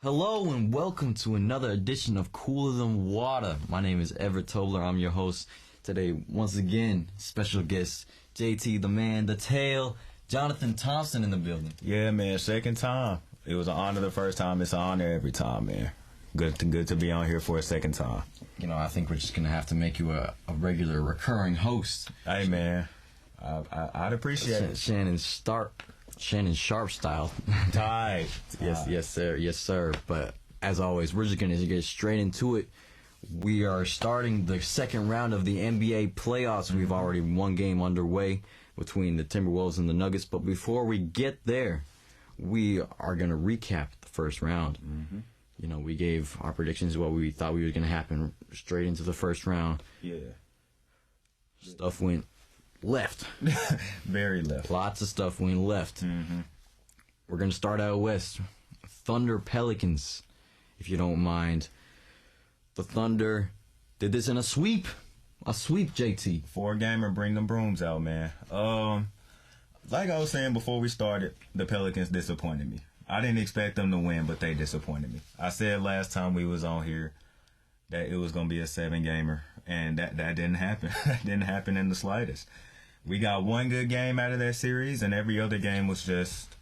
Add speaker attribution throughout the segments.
Speaker 1: Hello and welcome to another edition of Cooler Than Water. My name is Everett Tobler. I'm your host today. Once again, special guest JT, the man, the tail, Jonathan Thompson in the building.
Speaker 2: Yeah, man, second time. It was an honor the first time. It's an honor every time, man. Good to be on here for a second time.
Speaker 1: You know, I think we're just going to have to make you a regular recurring host.
Speaker 2: Hey, man, I'd appreciate it.
Speaker 1: Shannon Sharp style.
Speaker 2: Tight.
Speaker 1: Yes, sir. But as always, we're just going to get straight into it. We are starting the second round of the NBA playoffs. We've already one game underway between the Timberwolves and the Nuggets. But before we get there, we are going to recap the first round.
Speaker 2: Mm-hmm.
Speaker 1: You know, we gave our predictions of what we thought was going to happen straight into the first round.
Speaker 2: Yeah.
Speaker 1: Stuff went left.
Speaker 2: Very left.
Speaker 1: Lots of stuff went left.
Speaker 2: Mm-hmm.
Speaker 1: We're going to start out west. Thunder Pelicans, if you don't mind. The Thunder did this in a sweep. A sweep, JT.
Speaker 2: 4-gamer, bring them brooms out, man. Like I was saying before we started, the Pelicans disappointed me. I didn't expect them to win, but they disappointed me. I said last time we was on here that it was going to be a 7-gamer, and that didn't happen. That didn't happen in the slightest. We got one good game out of that series, and every other game was just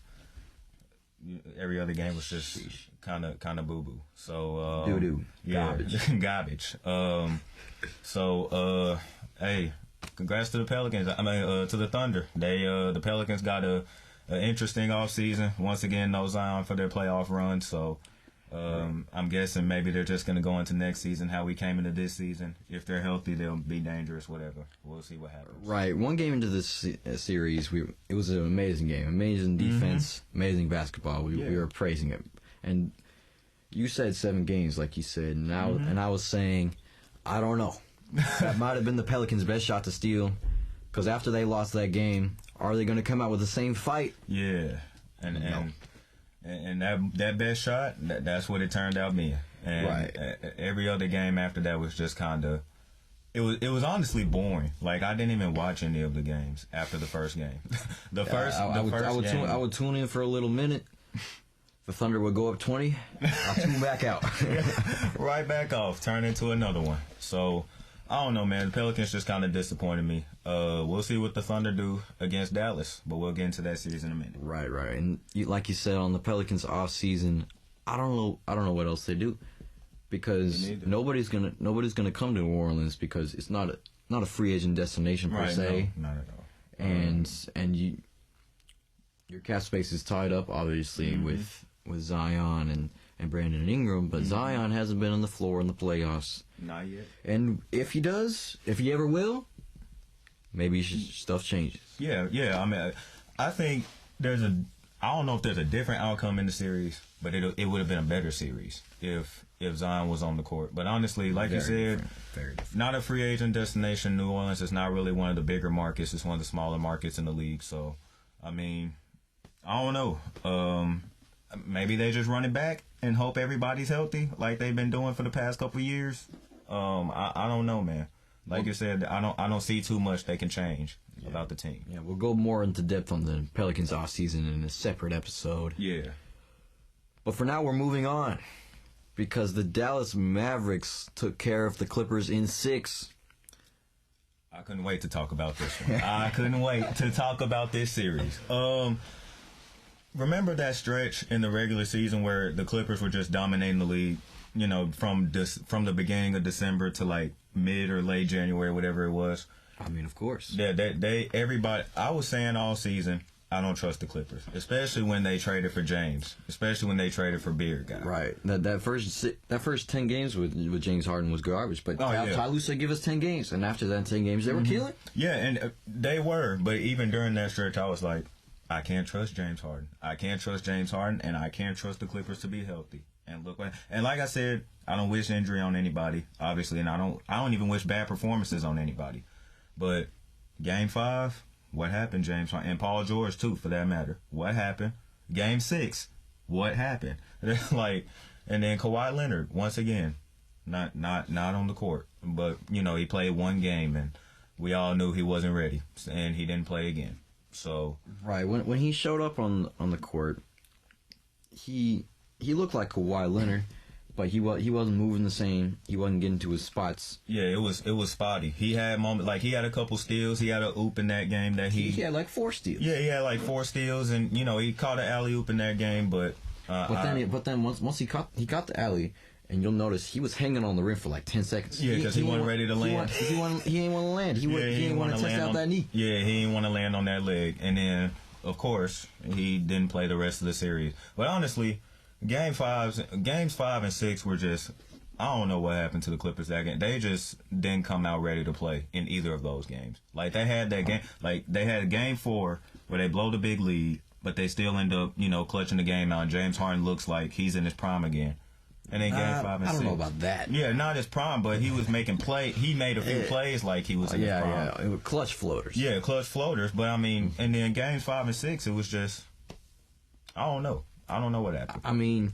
Speaker 2: kind of boo boo. So
Speaker 1: doo-doo.
Speaker 2: Yeah, garbage. Hey, congrats to the Pelicans. To the Thunder. The Pelicans got an interesting offseason. Once again, no Zion for their playoff run. So I'm guessing maybe they're just going to go into next season how we came into this season. If they're healthy, they'll be dangerous, whatever. We'll see what happens.
Speaker 1: Right. One game into this series, it was an amazing game. Amazing defense, amazing basketball. We were praising it. And you said 7 games, like you said. And I was saying, I don't know. That might have been the Pelicans' best shot to steal. Because after they lost that game, are they going to come out with the same fight?
Speaker 2: Yeah. And that best shot, that's what it turned out being. And
Speaker 1: right.
Speaker 2: Every other game after that was just kind of, it was honestly boring. Like, I didn't even watch any of the games after the first game.
Speaker 1: I would tune in for a little minute. The Thunder would go up 20. I'll tune back out.
Speaker 2: Right back off, turn into another one. So, I don't know, man. The Pelicans just kind of disappointed me. We'll see what the Thunder do against Dallas, but we'll get into that series in a minute.
Speaker 1: Right. And like you said, on the Pelicans off season, I don't know what else they do, because nobody's gonna come to New Orleans, because it's not a free agent destination per se.
Speaker 2: No, not at all.
Speaker 1: And your cap space is tied up, obviously, with Zion and Brandon Ingram, but Zion hasn't been on the floor in the playoffs.
Speaker 2: Not yet.
Speaker 1: And if he ever will, maybe stuff changes.
Speaker 2: Yeah. I mean, I think I don't know if there's a different outcome in the series, but it would have been a better series if Zion was on the court. But honestly, like you said,
Speaker 1: very different.
Speaker 2: Not a free agent destination. New Orleans is not really one of the bigger markets. It's one of the smaller markets in the league. So, I mean, I don't know. Maybe they just run it back and hope everybody's healthy, like they've been doing for the past couple of years. I don't know, man. Like you said, I don't see too much they can change about the team.
Speaker 1: Yeah, we'll go more into depth on the Pelicans off season in a separate episode.
Speaker 2: Yeah.
Speaker 1: But for now, we're moving on, because the Dallas Mavericks took care of the Clippers in 6.
Speaker 2: I couldn't wait to talk about this one. I couldn't wait to talk about this series. Remember that stretch in the regular season where the Clippers were just dominating the league, you know, from the beginning of December to like mid or late January, whatever it was?
Speaker 1: I mean, of course.
Speaker 2: Yeah, everybody, I was saying all season, I don't trust the Clippers, especially when they traded for James, especially when they traded for Beard guy.
Speaker 1: Right. That first 10 games with James Harden was garbage, but Ty Lue said give us 10 games, and after that 10 games they were killing.
Speaker 2: Yeah, and they were, but even during that stretch, I was like, I can't trust James Harden. I can't trust James Harden, and I can't trust the Clippers to be healthy. And like I said, I don't wish injury on anybody, obviously, and I don't even wish bad performances on anybody. But Game 5, what happened, James Harden? And Paul George too, for that matter. What happened? Game 6, what happened? And then Kawhi Leonard, once again, not on the court, but you know, he played one game, and we all knew he wasn't ready, and he didn't play again. So
Speaker 1: right, when he showed up on the court, he he looked like Kawhi Leonard, but he wasn't moving the same. He wasn't getting to his spots.
Speaker 2: Yeah, it was spotty. He had moments like he had a couple steals. He had a oop in that game that he
Speaker 1: had like 4 steals.
Speaker 2: Yeah, he had like 4 steals, and he caught an alley oop in that game. But
Speaker 1: then once he caught the alley. And you'll notice he was hanging on the rim for like 10 seconds.
Speaker 2: Yeah, because he wasn't ready to land.
Speaker 1: He ain't want to land. He didn't want to test out that knee.
Speaker 2: Yeah, he didn't want to land on that leg. And then, of course, he didn't play the rest of the series. But honestly, games 5 and 6 were just, I don't know what happened to the Clippers that game. They just didn't come out ready to play in either of those games. Like, they had that game, like, they had game 4 where they blow the big lead, but they still end up, clutching the game out. And James Harden looks like he's in his prime again. And then game 5 and 6.
Speaker 1: I don't know about that.
Speaker 2: Yeah, not his prime, but he was making play. He made a few plays like he was in his prime.
Speaker 1: Yeah, it was clutch floaters.
Speaker 2: Yeah, clutch floaters. But I mean, and then games 5 and 6, it was just, I don't know. I don't know what happened.
Speaker 1: I mean,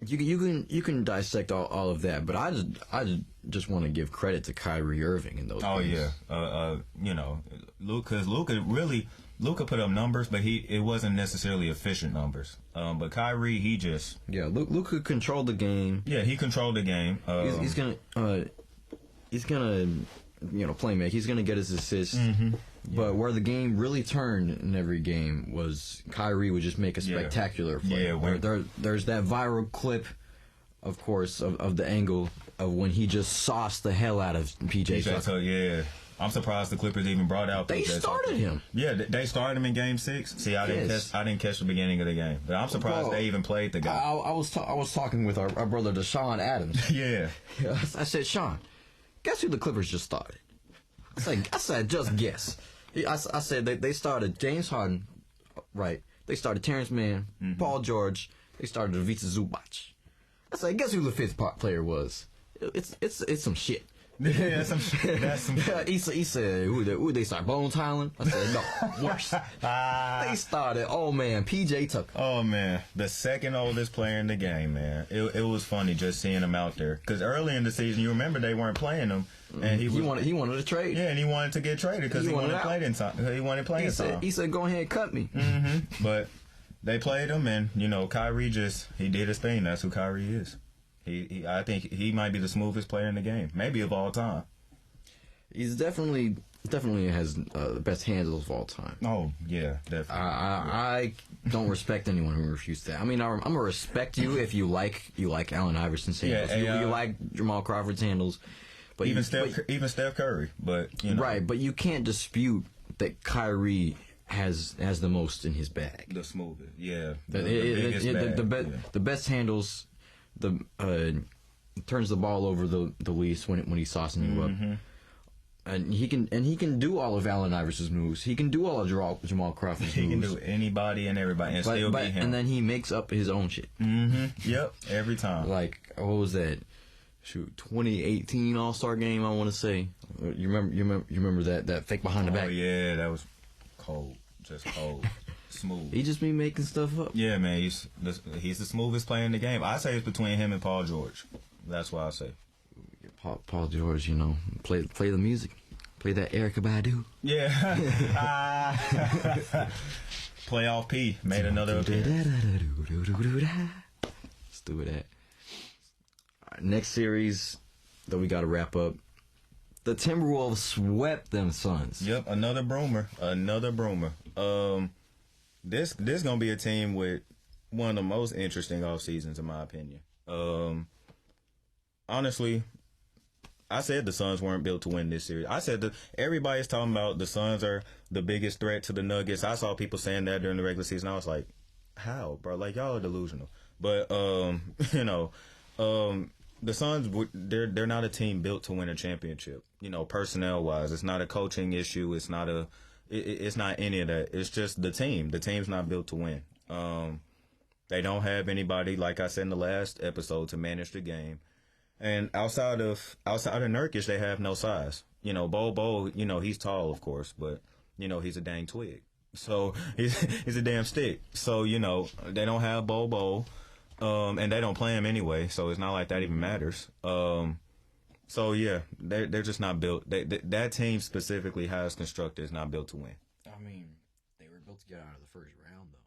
Speaker 1: you can dissect all of that, but I just want to give credit to Kyrie Irving in those games.
Speaker 2: Oh yeah, Luka put up numbers, but it wasn't necessarily efficient numbers. But Kyrie, he just
Speaker 1: Luka controlled the game.
Speaker 2: Yeah, he controlled the game.
Speaker 1: He's gonna play make. He's gonna get his assists.
Speaker 2: Mm-hmm.
Speaker 1: But where the game really turned in every game was Kyrie would just make a spectacular play.
Speaker 2: Yeah,
Speaker 1: there's that viral clip, of course, of the angle of when he just sauced the hell out of PJ Tucker.
Speaker 2: Yeah. I'm surprised the Clippers even brought out.
Speaker 1: They started him.
Speaker 2: Yeah, they started him in Game 6. See, I didn't catch the beginning of the game, but I'm surprised they even played the guy.
Speaker 1: I was talking with our brother Deshaun Adams.
Speaker 2: Yeah.
Speaker 1: I said, Sean, guess who the Clippers just started? I said, just guess. I said they started James Harden, right? They started Terrence Mann, Paul George. They started Ivica Zubac. I said, guess who the 5th player was? It's some shit.
Speaker 2: Yeah, that's some shit.
Speaker 1: He said, who they start? Bones Highland? I said, no, worse. They started, PJ Tucker.
Speaker 2: Oh, man. The second oldest player in the game, man. It was funny just seeing him out there. Because early in the season, you remember they weren't playing him. And he wanted
Speaker 1: to trade.
Speaker 2: Yeah, and he wanted to get traded because he wanted playing time. He wanted playing time.
Speaker 1: He said, go ahead and cut me.
Speaker 2: Mm-hmm. But they played him, and, Kyrie he did his thing. That's who Kyrie is. I think he might be the smoothest player in the game, maybe of all time.
Speaker 1: He's definitely has the best handles of all time.
Speaker 2: Oh yeah, definitely.
Speaker 1: I don't respect anyone who refutes that. I mean, I'm gonna respect you if you like Allen Iverson's handles. You like Jamal Crawford's handles, but
Speaker 2: even Steph Curry. But
Speaker 1: right, but you can't dispute that Kyrie has the most in his bag.
Speaker 2: The smoothest, yeah.
Speaker 1: The best handles. Turns the ball over the least when he's saucing you up, and he can do all of Allen Iverson's moves. He can do all of Jamal Crawford's moves.
Speaker 2: He can do anybody and everybody and still beat him.
Speaker 1: And then he makes up his own shit.
Speaker 2: Yep, every time.
Speaker 1: Like what was that? 2018 All-Star game. I want to say. You remember that fake behind the back?
Speaker 2: Oh yeah, that was cold, just cold. Smooth.
Speaker 1: He just be making stuff up.
Speaker 2: Yeah, man. He's the smoothest player in the game. I say it's between him and Paul George. That's what I say.
Speaker 1: Paul George, play the music, play that Erykah Badu.
Speaker 2: Yeah. Playoff P made another appearance.
Speaker 1: Let's do that. All right, next series that we got to wrap up. The Timberwolves swept them Suns.
Speaker 2: Yep, another broomer. This gonna be a team with one of the most interesting off seasons in my opinion. Honestly, I said the Suns weren't built to win this series. I said everybody's talking about the Suns are the biggest threat to the Nuggets. I saw people saying that during the regular season. I was like, how, bro? Like y'all are delusional. But the Suns, they're not a team built to win a championship. Personnel wise, it's not a coaching issue. It's not It's not any of that. It's just the team. The team's not built to win. They don't have anybody, like I said in the last episode, to manage the game. And outside of Nurkic, they have no size. Bo, he's tall, of course, but he's a dang twig. So he's a damn stick. So they don't have Bo, and they don't play him anyway. So it's not like that even matters. So yeah, they're just not built. That team specifically, how it's constructed, is not built to win.
Speaker 1: I mean, they were built to get out of the first round, though.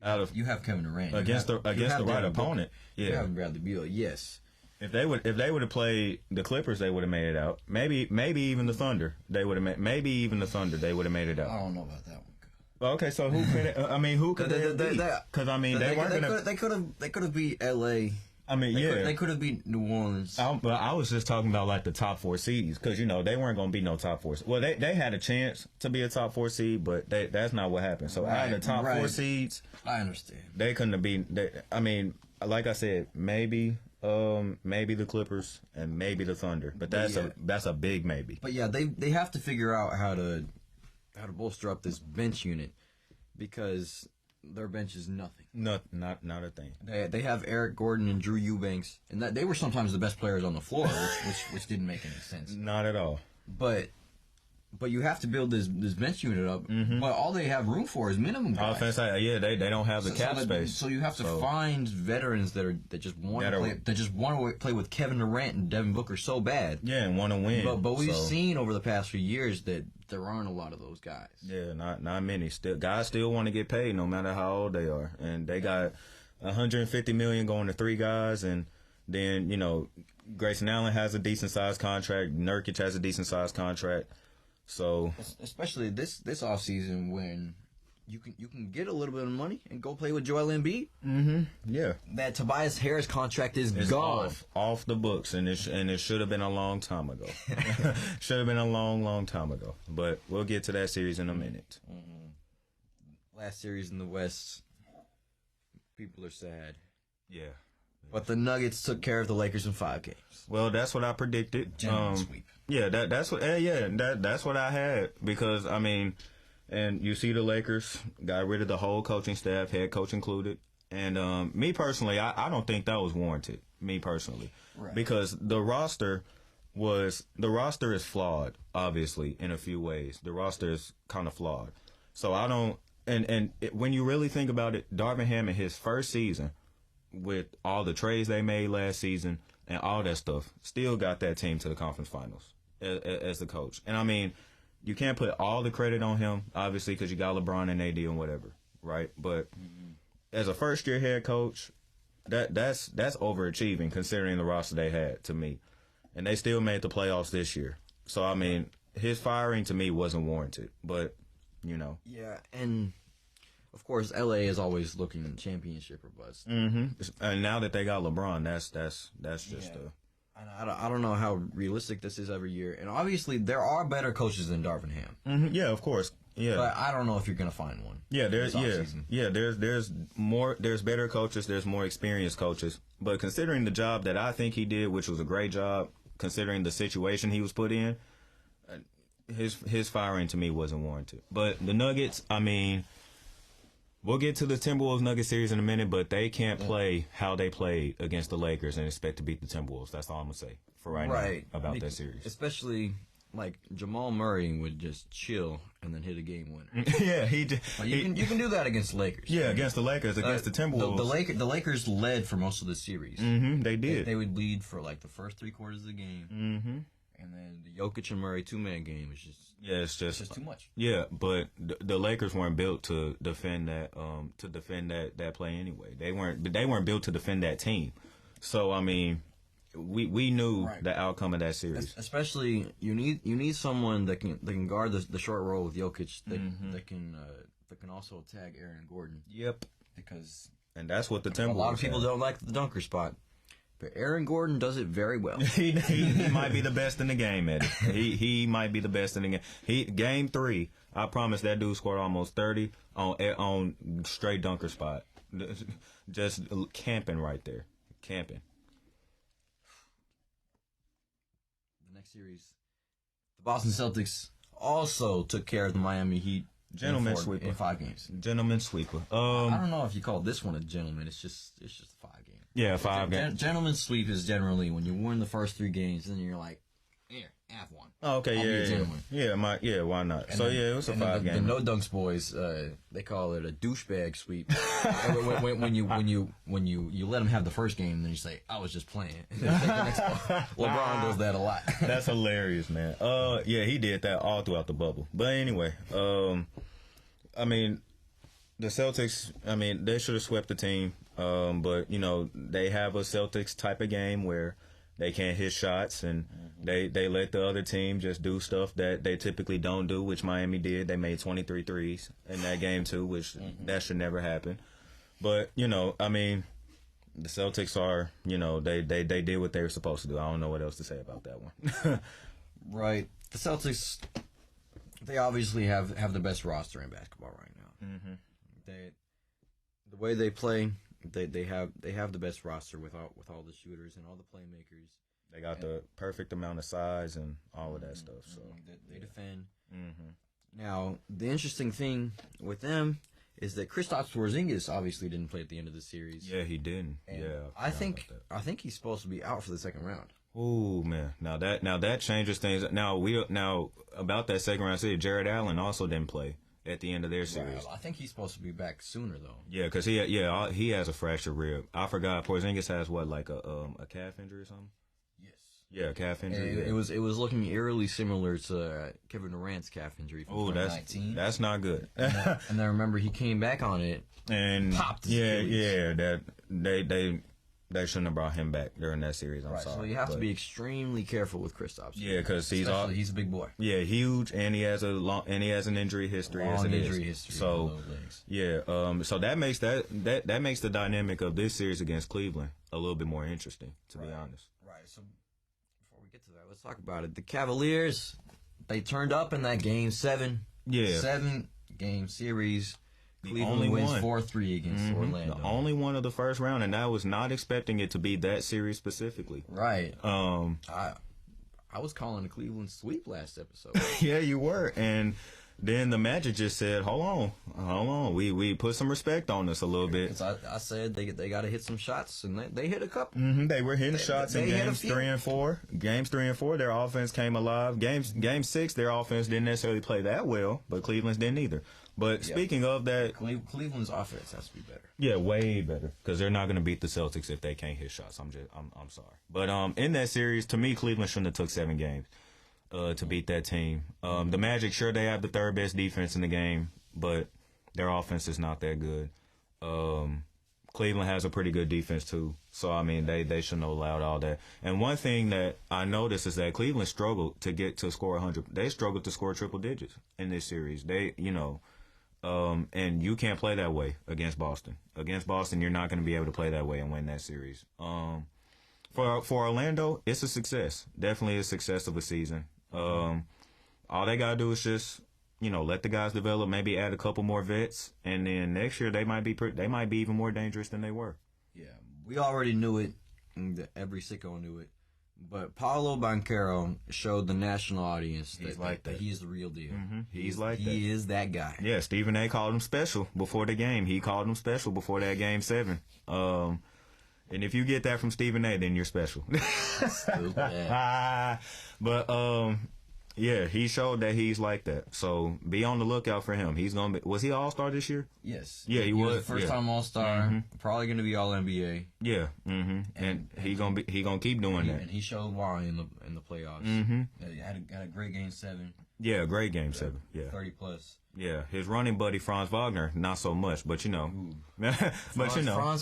Speaker 2: out of
Speaker 1: You have Kevin Durant
Speaker 2: against the right opponent. Yeah,
Speaker 1: you have Bradley Beal. Yes.
Speaker 2: If they would have played the Clippers, they would have made it out. Maybe even the Thunder, they would have maybe even the Thunder, they would have made it out.
Speaker 1: I don't know about that one.
Speaker 2: Okay, so who could? Who could they beat? Because they weren't gonna.
Speaker 1: They could have beat L.A. They could have beat New Orleans.
Speaker 2: But I was just talking about like the top 4 seeds because they weren't going to be no top 4. Well, they had a chance to be a top 4 seed, but that's not what happened. So out of the top 4 seeds,
Speaker 1: I understand
Speaker 2: they couldn't have been. Like I said, maybe the Clippers and maybe the Thunder, but that's a big maybe.
Speaker 1: But yeah, they have to figure out how to bolster up this bench unit because their bench is nothing.
Speaker 2: Not a thing.
Speaker 1: They have Eric Gordon and Drew Eubanks, and they were sometimes the best players on the floor, which didn't make any sense.
Speaker 2: Not at all.
Speaker 1: But you have to build this bench unit up. Mm-hmm. But all they have room for is minimum guys.
Speaker 2: They don't have the cap space.
Speaker 1: So you have to find veterans that just want to play with Kevin Durant and Devin Booker so bad.
Speaker 2: Yeah, and want to win.
Speaker 1: But we've seen over the past few years that there aren't a lot of those guys.
Speaker 2: Yeah, not many. Guys still want to get paid no matter how old they are, and they got $150 million going to 3 guys, and then Grayson Allen has a decent sized contract. Nurkic has a decent sized contract. So
Speaker 1: especially this offseason when you can get a little bit of money and go play with Joel Embiid.
Speaker 2: Mm-hmm. Yeah.
Speaker 1: That Tobias Harris contract is gone
Speaker 2: off the books, and it should have been a long time ago. Should have been a long time ago. But we'll get to that series in a minute.
Speaker 1: Mm-hmm. Last series in the West, people are sad.
Speaker 2: Yeah.
Speaker 1: But the Nuggets took care of the Lakers in 5 games.
Speaker 2: Well, that's what I predicted.
Speaker 1: Gentleman sweep.
Speaker 2: Yeah, that's what I had because and you see the Lakers got rid of the whole coaching staff, head coach included. And me personally, I don't think that was warranted. Me personally, right. Because the roster is flawed, obviously in a few ways. The roster is kind of flawed. So I don't. When you really think about it, Darvin Ham in his first season, with all the trades they made last season and all that stuff, still got that team to the conference finals as the coach. And you can't put all the credit on him, obviously, because you got LeBron and AD and whatever, right? But as a first-year head coach, that's overachieving considering the roster they had, to me. And they still made the playoffs this year. So, his firing to me wasn't warranted, but,
Speaker 1: Yeah, and of course, LA is always looking championship or bust.
Speaker 2: Mm-hmm. And now that they got LeBron, that's just
Speaker 1: I don't know how realistic this is every year. And obviously, there are better coaches than Darvin Ham.
Speaker 2: Mm-hmm. Yeah, of course. Yeah,
Speaker 1: but I don't know if you're gonna find one.
Speaker 2: Yeah, there's better coaches. There's more experienced coaches. But considering the job that I think he did, which was a great job, considering the situation he was put in, his firing to me wasn't warranted. But the Nuggets, we'll get to the Timberwolves-Nuggets series in a minute, but they can't play how they played against the Lakers and expect to beat the Timberwolves. That's all I'm going to say for right now about that series.
Speaker 1: Especially, Jamal Murray would just chill and then hit a game winner.
Speaker 2: Yeah,
Speaker 1: you can do that against the Lakers.
Speaker 2: Yeah, against the Lakers, against the Timberwolves.
Speaker 1: The Lakers led for most of the series.
Speaker 2: Mm-hmm, they did.
Speaker 1: They would lead for, the first 3 quarters of the game.
Speaker 2: Mm-hmm.
Speaker 1: And then the Jokic and Murray 2-man game is just...
Speaker 2: Yeah, it's just
Speaker 1: too much.
Speaker 2: Yeah, but the Lakers weren't built to defend that that play anyway. They weren't built to defend that team. So we knew the outcome of that series.
Speaker 1: Especially you need someone that can guard the short roll with Jokic that can also tag Aaron Gordon.
Speaker 2: Yep. And that's what the Timberwolves.
Speaker 1: A lot of people don't like the dunker spot. But Aaron Gordon does it very well.
Speaker 2: he might be the best in the game at it. He might be the best in the game. Game 3, I promise that dude scored almost 30 on straight dunker spot. Just camping right there. Camping.
Speaker 1: The next series, the Boston Celtics also took care of the Miami Heat.
Speaker 2: Gentleman sweeper
Speaker 1: in 5 games.
Speaker 2: Gentleman sweeper.
Speaker 1: I don't know if you call this one a gentleman. It's just a 5 game.
Speaker 2: Yeah, 5 games.
Speaker 1: Gentleman sweep is generally when you win the first 3 games, and then you're like, here, have one.
Speaker 2: Oh, okay, yeah, why not? And it was a 5 game.
Speaker 1: The No Dunks boys, they call it a douchebag sweep. when you let them have the first game, then you say, I was just playing. LeBron does that a lot.
Speaker 2: That's hilarious, man. He did that all throughout the bubble. But anyway, the Celtics, I mean, they should have swept the team. But, they have a Celtics type of game where they can't hit shots, and they let the other team just do stuff that they typically don't do, which Miami did. They made 23 threes in that game, too, which that should never happen. But, I mean, the Celtics are, they did what they were supposed to do. I don't know what else to say about that one.
Speaker 1: Right. The Celtics, they obviously have the best roster in basketball right now.
Speaker 2: Mm-hmm.
Speaker 1: The way they play, they have the best roster with all the shooters and all the playmakers.
Speaker 2: They got the perfect amount of size and all of that stuff. So
Speaker 1: they defend.
Speaker 2: Mm-hmm.
Speaker 1: Now, the interesting thing with them is that Kristaps Porzingis obviously didn't play at the end of the series.
Speaker 2: Yeah, he didn't.
Speaker 1: And
Speaker 2: yeah,
Speaker 1: I think he's supposed to be out for the second round.
Speaker 2: Oh man, now that changes things. Now about that second round series, Jared Allen also didn't play at the end of their series.
Speaker 1: Well, I think he's supposed to be back sooner though.
Speaker 2: Yeah, because he has a fractured rib. I forgot Porzingis has what, like a calf injury or something.
Speaker 1: Yes.
Speaker 2: Yeah, calf injury.
Speaker 1: It was looking eerily similar to Kevin Durant's calf injury from 2019.
Speaker 2: That's not good.
Speaker 1: And I remember he came back on it
Speaker 2: and
Speaker 1: popped his
Speaker 2: Achilles. That they shouldn't have brought him back during that series. I'm sorry.
Speaker 1: So you have to be extremely careful with Kristaps.
Speaker 2: Yeah, because he's
Speaker 1: a big boy.
Speaker 2: Yeah, huge, and he has an injury history.
Speaker 1: Long injury history.
Speaker 2: So so that makes that makes the dynamic of this series against Cleveland a little bit more interesting, to be honest.
Speaker 1: Right. So before we get to that, let's talk about it. The Cavaliers, they turned up in that game 7.
Speaker 2: Yeah.
Speaker 1: 7-game series. Cleveland
Speaker 2: only
Speaker 1: wins
Speaker 2: one.
Speaker 1: 4-3 against Orlando.
Speaker 2: The only one of the first round, and I was not expecting it to be that series specifically.
Speaker 1: Right. I was calling the Cleveland sweep last episode.
Speaker 2: Yeah, you were. And then the Magic just said, hold on. We put some respect on us a little bit.
Speaker 1: Because I said they got to hit some shots, and they hit a couple.
Speaker 2: They were hitting shots in games 3 and 4. Games 3 and 4, their offense came alive. Game 6, their offense didn't necessarily play that well, but Cleveland's didn't either. But speaking of that,
Speaker 1: Cleveland's offense has to be better.
Speaker 2: Yeah, way better, because they're not going to beat the Celtics if they can't hit shots. I'm sorry, but in that series, to me, Cleveland shouldn't have took 7 games to beat that team. The Magic, sure, they have the third best defense in the game, but their offense is not that good. Cleveland has a pretty good defense too, so I mean they shouldn't have allowed all that. And one thing that I noticed is that Cleveland struggled to score 100. They struggled to score triple digits in this series. And you can't play that way against Boston. Against Boston, you're not going to be able to play that way and win that series. For Orlando, it's a success. Definitely a success of a season. All they got to do is just, let the guys develop, maybe add a couple more vets, and then next year they might be even more dangerous than they were.
Speaker 1: Yeah, we already knew it. Every sicko knew it. But Paolo Banchero showed the national audience that he's the real deal.
Speaker 2: Mm-hmm. He
Speaker 1: is that guy.
Speaker 2: Yeah, Stephen A. called him special before the game. He called him special before that game 7. And if you get that from Stephen A., then you're special. But yeah, he showed that he's like that. So be on the lookout for him. He's gonna be. Was he All-Star this year?
Speaker 1: Yes.
Speaker 2: Yeah, he was.
Speaker 1: First time All-Star. Probably gonna be All NBA.
Speaker 2: Yeah. And he gonna keep doing that.
Speaker 1: And he showed why in the playoffs. He had a great game 7.
Speaker 2: Yeah, great game 7. Yeah.
Speaker 1: 30 plus.
Speaker 2: Yeah, his running buddy Franz Wagner, not so much, but
Speaker 1: Franz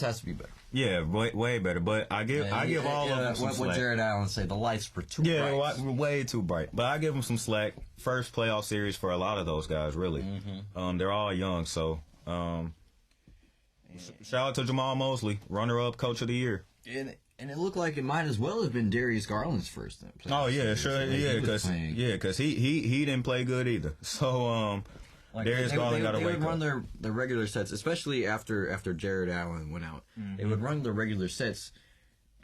Speaker 1: has to be better.
Speaker 2: Yeah, way better. But I give all of them some slack.
Speaker 1: What Jared Allen say? The lights were too bright.
Speaker 2: Yeah, way too bright. But I give them some slack. First playoff series for a lot of those guys, really. They're all young, so shout out to Jamal Mosley, runner-up coach of the year.
Speaker 1: And it looked like it might as well have been Darius Garland's first.
Speaker 2: Oh yeah, sure, yeah, because he didn't play good either. So Darius Garland got to wake up.
Speaker 1: They would run their regular sets, especially after Jared Allen went out. They would run their regular sets,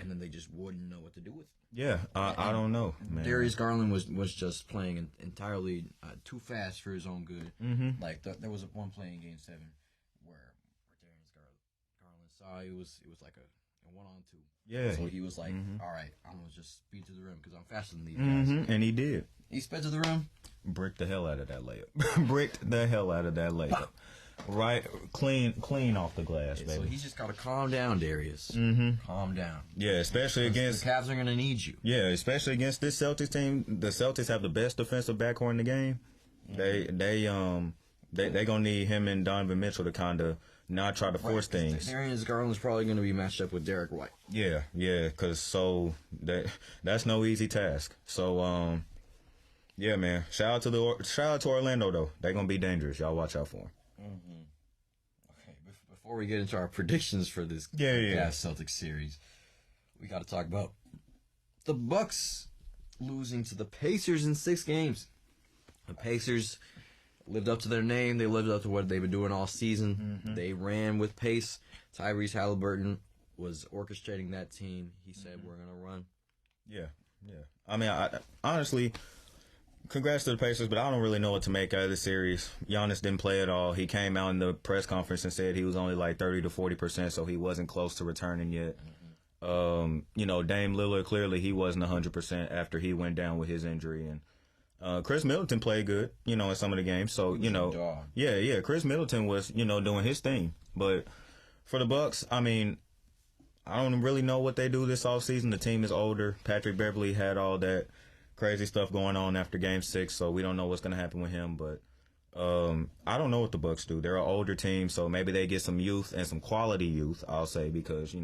Speaker 1: and then they just wouldn't know what to do with it.
Speaker 2: Yeah, I don't know, man.
Speaker 1: Darius Garland was just playing entirely too fast for his own good. Like there was one play in Game 7 where Darius Garland saw it was like a 1-on-2.
Speaker 2: Yeah.
Speaker 1: So he was like, all right, I'm going to just speed to the rim because I'm faster than these guys.
Speaker 2: And he did.
Speaker 1: He sped to the rim.
Speaker 2: Bricked the hell out of that layup. Right, clean off the glass, baby.
Speaker 1: So he's just got to calm down, Darius. Calm down.
Speaker 2: Yeah, especially against
Speaker 1: the Cavs are going to need you.
Speaker 2: Yeah, especially against this Celtics team. The Celtics have the best defensive backcourt in the game. They They gonna need him and Donovan Mitchell to kind of not try to force things.
Speaker 1: Darius Garland's probably going to be matched up with Derek White.
Speaker 2: Yeah, because that's no easy task. So yeah, man. Shout out to Orlando though. They're gonna be dangerous. Y'all watch out for them.
Speaker 1: Mm-hmm. Okay, before we get into our predictions for this Celtics series, we got to talk about the Bucks losing to the Pacers in 6 games. The Pacers lived up to their name. They lived up to what they've been doing all season. Mm-hmm. They ran with pace. Tyrese Halliburton was orchestrating that team. He said, we're going to run.
Speaker 2: Yeah. I mean, I honestly, congrats to the Pacers, but I don't really know what to make out of the series. Giannis didn't play at all. He came out in the press conference and said he was only like 30 to 40%, so he wasn't close to returning yet. Mm-hmm. Dame Lillard, clearly he wasn't 100% after he went down with his injury. And Chris Middleton played good, in some of the games. So, Chris Middleton was, doing his thing. But for the Bucks, I mean, I don't really know what they do this offseason. The team is older. Patrick Beverley had all that crazy stuff going on after Game 6, so we don't know what's going to happen with him. But I don't know what the Bucks do. They're an older team, so maybe they get some youth and some quality youth, I'll say, because,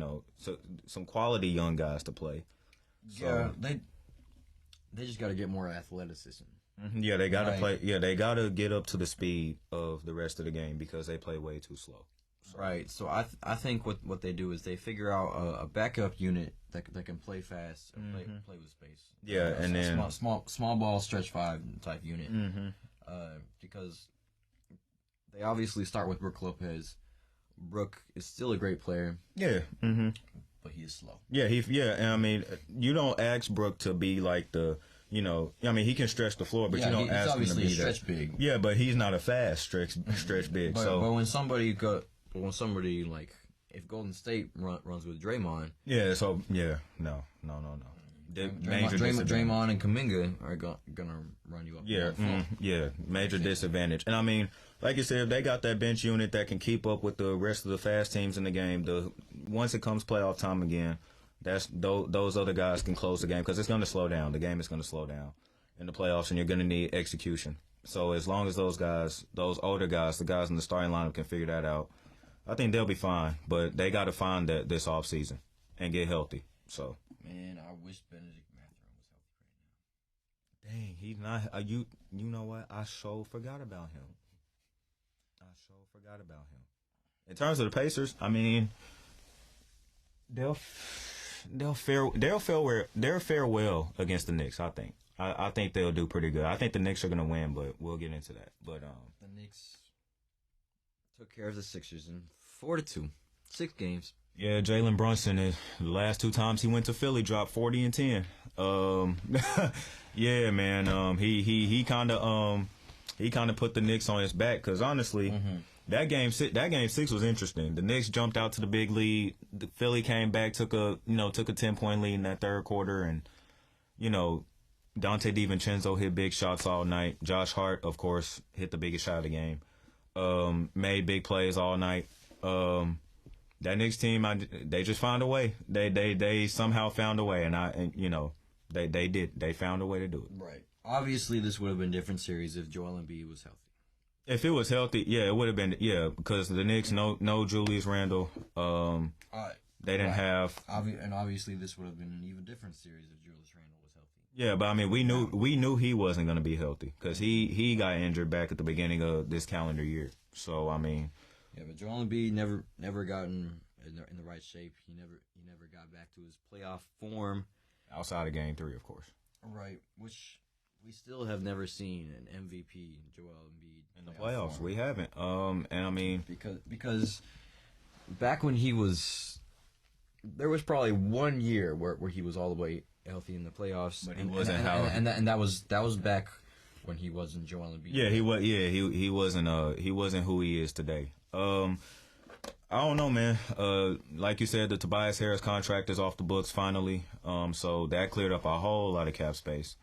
Speaker 2: some quality young guys to play. So,
Speaker 1: yeah, they just got to get more athleticism.
Speaker 2: Yeah, they got to play. Yeah, they got to get up to the speed of the rest of the game because they play way too slow.
Speaker 1: So. Right. So I think what they do is they figure out a backup unit that can play fast and play with space.
Speaker 2: Yeah, and then
Speaker 1: small ball stretch 5 type unit. Because they obviously start with Brook Lopez. Brook is still a great player.
Speaker 2: Yeah.
Speaker 1: But he is slow.
Speaker 2: Yeah, and I mean, you don't ask Brook to be like the, I mean, he can stretch the floor, but you don't ask him to be
Speaker 1: stretch big.
Speaker 2: Yeah, but he's not a fast stretch big.
Speaker 1: But when somebody like if Golden State runs with Draymond,
Speaker 2: no.
Speaker 1: Draymond and Kuminga are gonna run you up.
Speaker 2: Major disadvantage. And I mean, like you said, if they got that bench unit that can keep up with the rest of the fast teams in the game, once it comes playoff time again, those other guys can close the game because it's going to slow down. The game is going to slow down in the playoffs, and you're going to need execution. So as long as those guys, those older guys, the guys in the starting lineup can figure that out, I think they'll be fine. But they got to find that this offseason and get healthy. So.
Speaker 1: Man, I wish Benedict Mathurin was healthy right now.
Speaker 2: Dang, he's not. You know what? I so forgot about him. In terms of the Pacers, I mean, they'll fare well against the Knicks. I think. I think they'll do pretty good. I think the Knicks are going to win, but we'll get into that. But
Speaker 1: the Knicks took care of the Sixers in 4-2, 6 games.
Speaker 2: Yeah, Jalen Brunson, the last 2 times he went to Philly, dropped 40 and 10. Yeah, man. He kind of put the Knicks on his back because honestly, that game 6 was interesting. The Knicks jumped out to the big lead. The Philly came back, took a 10-point lead in that third quarter, and Dante DiVincenzo hit big shots all night. Josh Hart, of course, hit the biggest shot of the game. Made big plays all night. That Knicks team, they just found a way. They somehow found a way, they did. They found a way to do it.
Speaker 1: Right. Obviously, this would have been a different series if Joel Embiid was healthy.
Speaker 2: If it was healthy, yeah, it would have been. Yeah, because the Knicks, no Julius Randle. They didn't have.
Speaker 1: And obviously, this would have been an even different series if Julius Randle was healthy.
Speaker 2: Yeah, but I mean, we knew he wasn't going to be healthy because he got injured back at the beginning of this calendar year. So I mean.
Speaker 1: Yeah, but Joel Embiid never gotten in the right shape. He never got back to his playoff form.
Speaker 2: Outside of Game 3, of course.
Speaker 1: Right, which we still have never seen an MVP Joel Embiid
Speaker 2: in the playoffs. Form. We haven't. And I mean
Speaker 1: because back when he was, there was probably 1 year where he was all the way healthy in the playoffs,
Speaker 2: but he wasn't
Speaker 1: that was back when he wasn't Joel Embiid.
Speaker 2: Yeah, he was. Yeah, he wasn't who he is today. I don't know, man. Like you said, the Tobias Harris contract is off the books finally. So that cleared up a whole lot of cap space.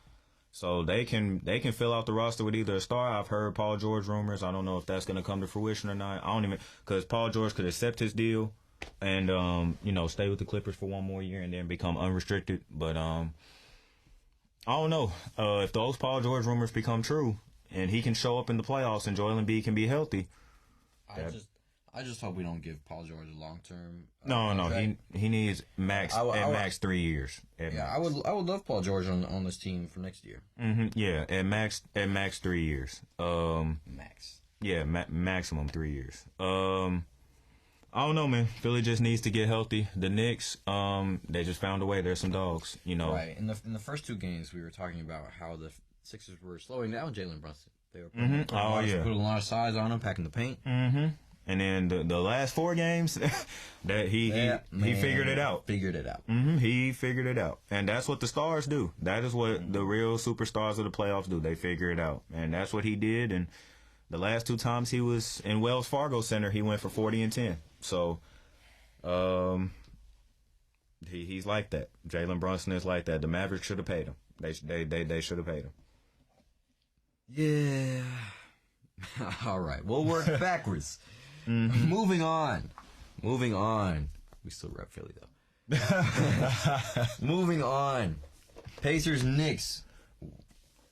Speaker 2: So they can fill out the roster with either a star. I've heard Paul George rumors. I don't know if that's going to come to fruition or not. I don't even, because Paul George could accept his deal and stay with the Clippers for 1 more year and then become unrestricted. But I don't know if those Paul George rumors become true. and he can show up in the playoffs and Joel Embiid can be healthy.
Speaker 1: I just hope we don't give Paul George a long term.
Speaker 2: No, he needs max 3 years.
Speaker 1: I would love Paul George on this team for next year.
Speaker 2: Yeah, at max 3 years.
Speaker 1: Max.
Speaker 2: Yeah, maximum 3 years. I don't know, man. Philly just needs to get healthy. The Knicks, they just found a way. There's some dogs, you know.
Speaker 1: Right. In the first two games, we were talking about how the Sixers were slowing down Jalen Brunson. They were putting a lot of size on him, packing the paint.
Speaker 2: Mm-hmm. And then the last 4 games, that he figured it out. He figured it out, and that's what the stars do. That is what the real superstars of the playoffs do. They figure it out, and that's what he did. And the last 2 times he was in Wells Fargo Center, he went for 40 and 10. So, he's like that. Jalen Brunson is like that. The Mavericks should have paid him. They should have paid him.
Speaker 1: Yeah. All right. We'll work backwards. Moving on. We still rep Philly though. Moving on. Pacers Knicks.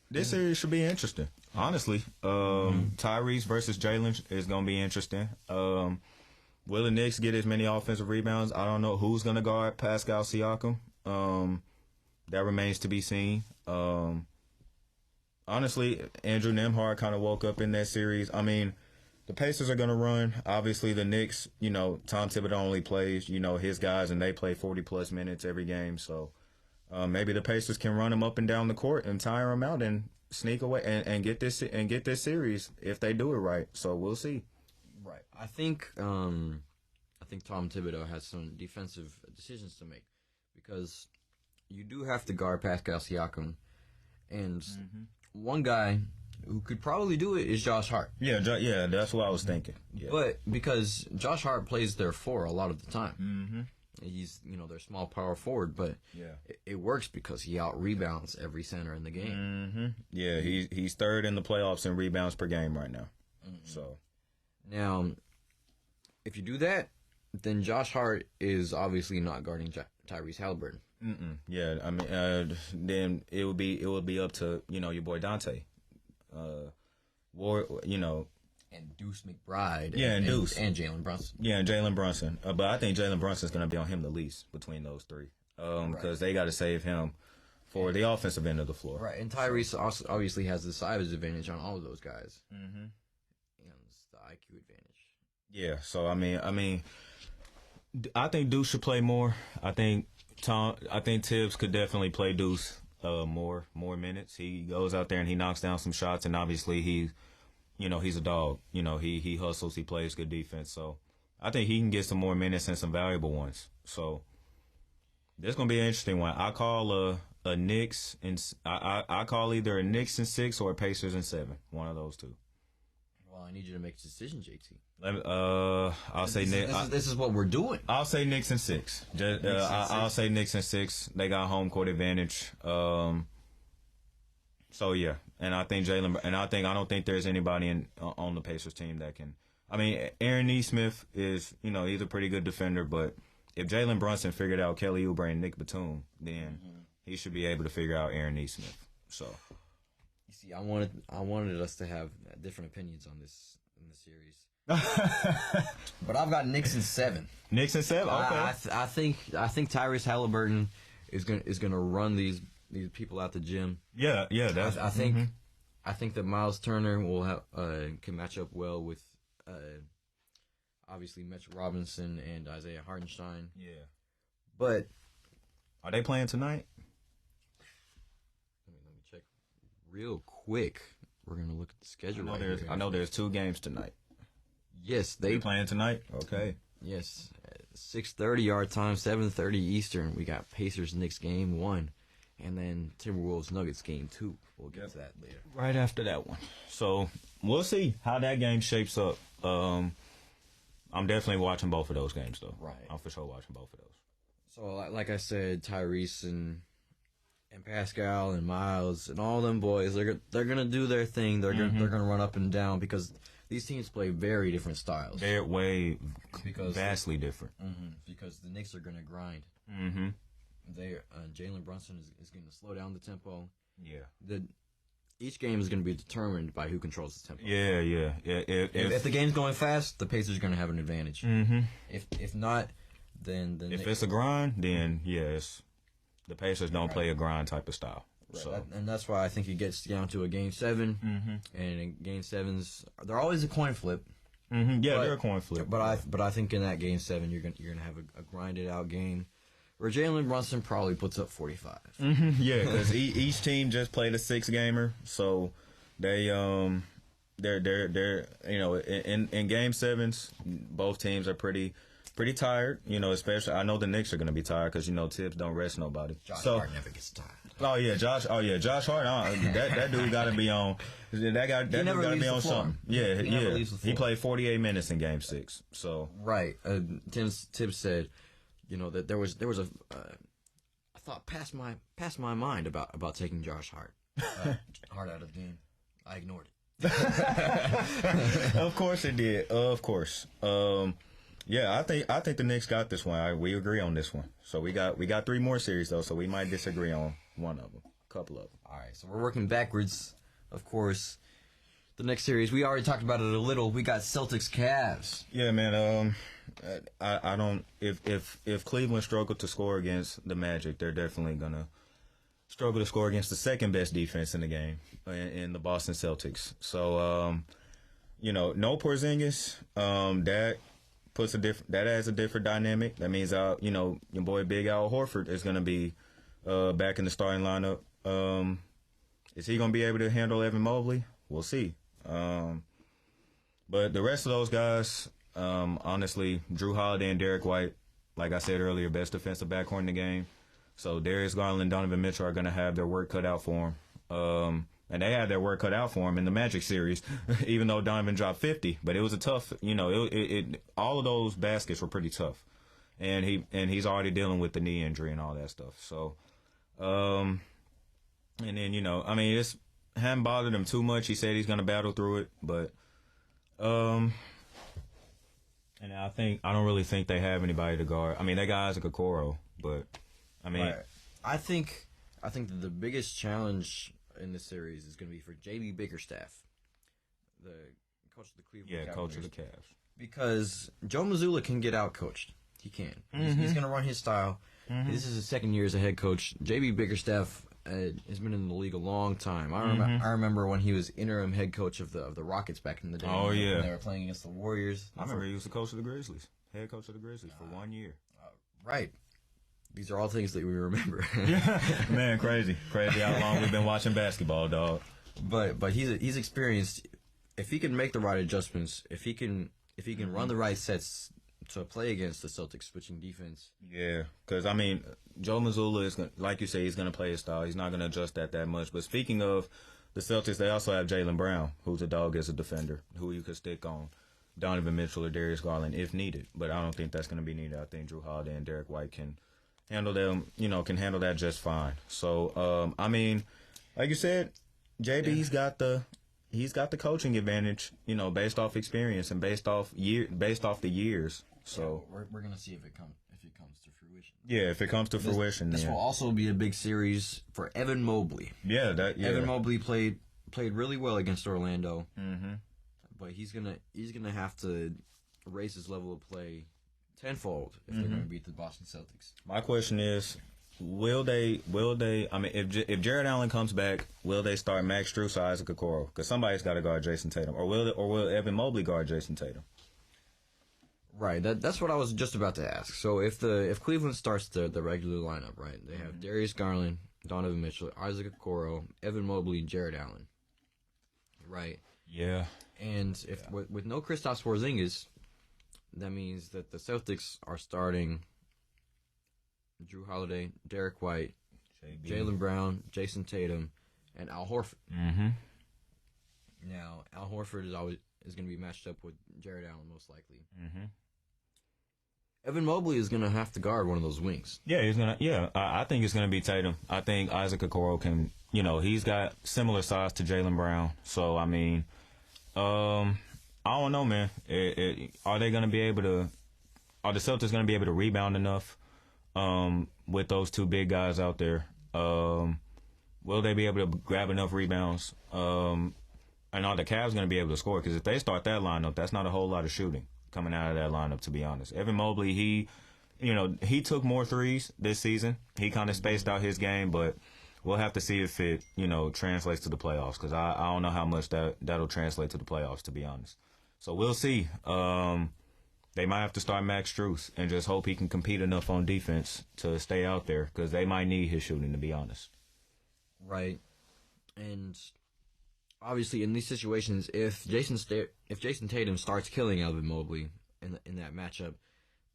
Speaker 2: This series should be interesting. Honestly, Tyrese versus Jalen is going to be interesting. Will the Knicks get as many offensive rebounds? I don't know who's going to guard Pascal Siakam. That remains to be seen. Honestly, Andrew Nembhard kind of woke up in that series. I mean, the Pacers are going to run. Obviously, the Knicks, you know, Tom Thibodeau only plays, you know, his guys, and they play 40-plus minutes every game. So maybe the Pacers can run them up and down the court and tire them out and sneak away and get this series if they do it right. So we'll see.
Speaker 1: Right. I think Tom Thibodeau has some defensive decisions to make because you do have to guard Pascal Siakam, and one guy who could probably do it is Josh Hart.
Speaker 2: Yeah, that's what I was thinking. Yeah.
Speaker 1: But because Josh Hart plays their 4 a lot of the time. He's, you know, their small power forward, but it works because he out rebounds every center in the game.
Speaker 2: Yeah, he's 3rd in the playoffs in rebounds per game right now. So
Speaker 1: now, if you do that, then Josh Hart is obviously not guarding Tyrese Halliburton.
Speaker 2: Yeah, I mean, then it would be up to, you know, your boy Dante, you know.
Speaker 1: And Deuce McBride.
Speaker 2: And Deuce.
Speaker 1: And Jalen Brunson.
Speaker 2: Yeah, and Jalen Brunson. But I think Jalen Brunson's going to be on him the least between those 3. Because they got to save him for the offensive end of the floor.
Speaker 1: Right, and Tyrese also obviously has the size advantage on all of those guys. And it's the IQ advantage.
Speaker 2: Yeah, so I mean, I think Deuce should play more. I think Tibbs could definitely play Deuce more minutes. He goes out there and he knocks down some shots, and obviously he's a dog. You know, he hustles, he plays good defense. So I think he can get some more minutes and some valuable ones. So this is gonna be an interesting one. I call a Knicks and I call either a Knicks in 6 or a Pacers in 7. One of those 2.
Speaker 1: Well, I need you to make a decision, JT.
Speaker 2: I'll say Knicks.
Speaker 1: This is what we're doing.
Speaker 2: I'll say Knicks in 6. I'll say Knicks in 6. They got home court advantage. So yeah, and I don't think there's anybody on the Pacers team that can. I mean, Aaron Nesmith is, you know, he's a pretty good defender, but if Jalen Brunson figured out Kelly Oubre and Nick Batum, then he should be able to figure out Aaron Nesmith. So
Speaker 1: you see, I wanted us to have different opinions on this in the series. But I've got Knicks in 7.
Speaker 2: Knicks in 7. Okay.
Speaker 1: I think Tyrese Halliburton is gonna run these people out the gym.
Speaker 2: Yeah. That's.
Speaker 1: I think that Miles Turner will can match up well with obviously Mitchell Robinson and Isaiah Hartenstein.
Speaker 2: Yeah.
Speaker 1: But
Speaker 2: are they playing tonight?
Speaker 1: Let me check real quick. We're gonna look at the schedule.
Speaker 2: I know there's 2 games tonight.
Speaker 1: Yes,
Speaker 2: they playing tonight. Okay.
Speaker 1: Yes, 6:30 our time, 7:30 Eastern. We got Pacers Knicks game 1, and then Timberwolves Nuggets game 2. We'll get to that later.
Speaker 2: Right after that one. So we'll see how that game shapes up. I'm definitely watching both of those games though.
Speaker 1: Right.
Speaker 2: I'm for sure watching both of those.
Speaker 1: So like I said, Tyrese and Pascal and Miles and all them boys, they're gonna do their thing. They're gonna run up and down because these teams play very different styles.
Speaker 2: They're vastly different.
Speaker 1: Because the Knicks are gonna grind. Jalen Brunson is going to slow down the tempo.
Speaker 2: Yeah.
Speaker 1: each game is going to be determined by who controls the tempo.
Speaker 2: Yeah.
Speaker 1: If the game's going fast, the Pacers are going to have an advantage.
Speaker 2: Mm-hmm.
Speaker 1: If not, then
Speaker 2: if it's a grind, then yes, the Pacers don't play a grind type of style.
Speaker 1: Right.
Speaker 2: So
Speaker 1: And that's why I think it gets down to a game 7, and in game 7s, they're always a coin flip.
Speaker 2: Mm-hmm. Yeah, they're a coin flip.
Speaker 1: But I think in that game 7, you're gonna have a grinded out game where Jalen Brunson probably puts up 45.
Speaker 2: Mm-hmm. Yeah, because each team just played a 6-gamer, so they're in game 7s, both teams are pretty tired. Especially I know the Knicks are going to be tired because Tibbs don't rest nobody.
Speaker 1: Josh Hart never gets tired.
Speaker 2: Josh Hart. That dude got to be on. That dude got to be on something. Yeah. He played 48 minutes in game 6. So
Speaker 1: right. Tibbs said, that there was a I thought passed my mind about taking Josh Hart out of the game. I ignored it.
Speaker 2: Of course it did. Of course. Yeah, I think the Knicks got this one. We agree on this one. So we got 3 more series though, so we might disagree on one of them, a couple of them.
Speaker 1: All right, so we're working backwards. Of course, the next series we already talked about it a little. We got Celtics Cavs.
Speaker 2: Yeah, man. I don't. If Cleveland struggled to score against the Magic, they're definitely gonna struggle to score against the second best defense in the game, in the Boston Celtics. So no Porzingis. That adds a different dynamic. That means your boy Big Al Horford is going to be back in the starting lineup. Is he going to be able to handle Evan Mobley? We'll see. But the rest of those guys, honestly, Drew Holiday and Derek White, like I said earlier, best defensive backcourt in the game. So Darius Garland and Donovan Mitchell are going to have their work cut out for them. And they had their work cut out for him in the Magic series, even though Donovan dropped 50. But it was a tough, all of those baskets were pretty tough. And he's already dealing with the knee injury and all that stuff. So, and then, it hadn't bothered him too much. He said he's going to battle through it. But, and I don't really think they have anybody to guard. I mean, they got Isaac Okoro, but,
Speaker 1: Right. I think that the biggest challenge in this series is going to be for J.B. Bickerstaff, the coach of the Cleveland Cavaliers.
Speaker 2: Yeah, coach of the Cavs.
Speaker 1: Because Joe Mazzulla can get out-coached. He can. He's going to run his style. This is his second year as a head coach. J.B. Bickerstaff has been in the league a long time. I remember when he was interim head coach of the Rockets back in the day.
Speaker 2: Oh, yeah.
Speaker 1: When they were playing against the Warriors.
Speaker 2: I remember he was the coach of the Grizzlies, head coach of the Grizzlies for 1 year.
Speaker 1: Right. These are all things that we remember.
Speaker 2: Man, crazy how long we've been watching basketball, dog.
Speaker 1: But he's experienced. If he can make the right adjustments, if he can run the right sets to play against the Celtics switching defense.
Speaker 2: Yeah, because Joe Mazzulla is gonna, like you say, he's gonna play his style. He's not gonna adjust that much. But speaking of the Celtics, they also have Jaylen Brown, who's a dog as a defender, who you could stick on Donovan Mitchell or Darius Garland if needed. But I don't think that's gonna be needed. I think Drew Holiday and Derek White can handle them, can handle that just fine. So, like you said, JB's got the coaching advantage, based off experience and based off the years. So
Speaker 1: we're gonna see if it comes to fruition.
Speaker 2: Yeah, if it comes to fruition,
Speaker 1: this will also be a big series for Evan Mobley.
Speaker 2: Yeah,
Speaker 1: Evan Mobley played really well against Orlando, but he's gonna have to raise his level of play tenfold if they're going to beat the Boston Celtics.
Speaker 2: My question is, will they? If Jared Allen comes back, will they start Max Strus or Isaac Okoro? Because somebody's got to guard Jason Tatum, or will Evan Mobley guard Jason Tatum?
Speaker 1: Right. That's what I was just about to ask. So if Cleveland starts the regular lineup, right? They have Darius Garland, Donovan Mitchell, Isaac Okoro, Evan Mobley, and Jared Allen. Right.
Speaker 2: Yeah.
Speaker 1: And if with no Kristaps Porzingis, that means that the Celtics are starting Drew Holiday, Derek White, Jaylen Brown, Jason Tatum, and Al Horford. Now, Al Horford is going to be matched up with Jared Allen most likely. Evan Mobley is going to have to guard one of those wings.
Speaker 2: Yeah, he's gonna. Yeah, I think it's going to be Tatum. I think Isaac Okoro can. He's got similar size to Jaylen Brown. So I don't know, man. Are they going to be able to? Are the Celtics going to be able to rebound enough with those two big guys out there? will they be able to grab enough rebounds? And are the Cavs going to be able to score? Because if they start that lineup, that's not a whole lot of shooting coming out of that lineup, to be honest. Evan Mobley, he took more threes this season. He kind of spaced out his game, but we'll have to see if it, translates to the playoffs, because I don't know how much that'll translate to the playoffs, to be honest. So we'll see. They might have to start Max Strus and just hope he can compete enough on defense to stay out there, because they might need his shooting, to be honest.
Speaker 1: Right. And obviously in these situations, if Jason Tatum starts killing Evan Mobley in that matchup,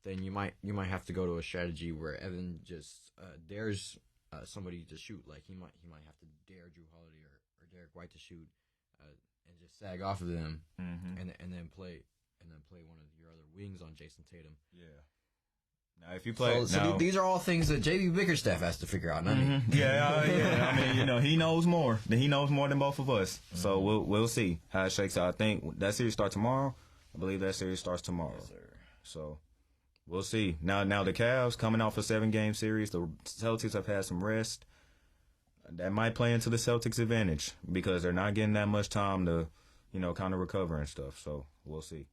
Speaker 1: then you might have to go to a strategy where Evan just dares somebody to shoot. Like he might have to dare Drew Holiday or Derek White to shoot, and just sag off of them, and then play one of your other wings on Jason Tatum.
Speaker 2: Yeah. Now, if you play,
Speaker 1: these are all things that JB Bickerstaff has to figure out.
Speaker 2: Yeah. I mean, he knows more. He knows more than both of us. So we'll see how it shakes out. I think that series starts tomorrow. I believe that series starts tomorrow.
Speaker 1: Yes, sir.
Speaker 2: So we'll see. Now the Cavs coming off a 7-game series. The Celtics have had some rest. That might play into the Celtics' advantage because they're not getting that much time to, kind of recover and stuff. So we'll see.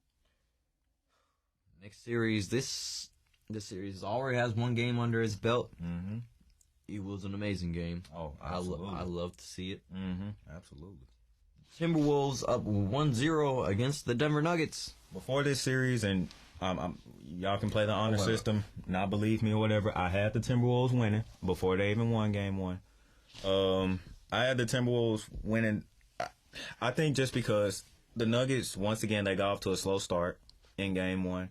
Speaker 1: Next series, this series already has one game under its belt.
Speaker 2: Mm-hmm.
Speaker 1: It was an amazing game.
Speaker 2: Oh, absolutely.
Speaker 1: I love to see it.
Speaker 2: Mm-hmm. Absolutely.
Speaker 1: Timberwolves up 1-0 against the Denver Nuggets.
Speaker 2: Before this series, and y'all can play the honor system, not believe me or whatever, I had the Timberwolves winning before they even won game 1. I had the Timberwolves winning, I think just because the Nuggets, once again, they got off to a slow start in game 1.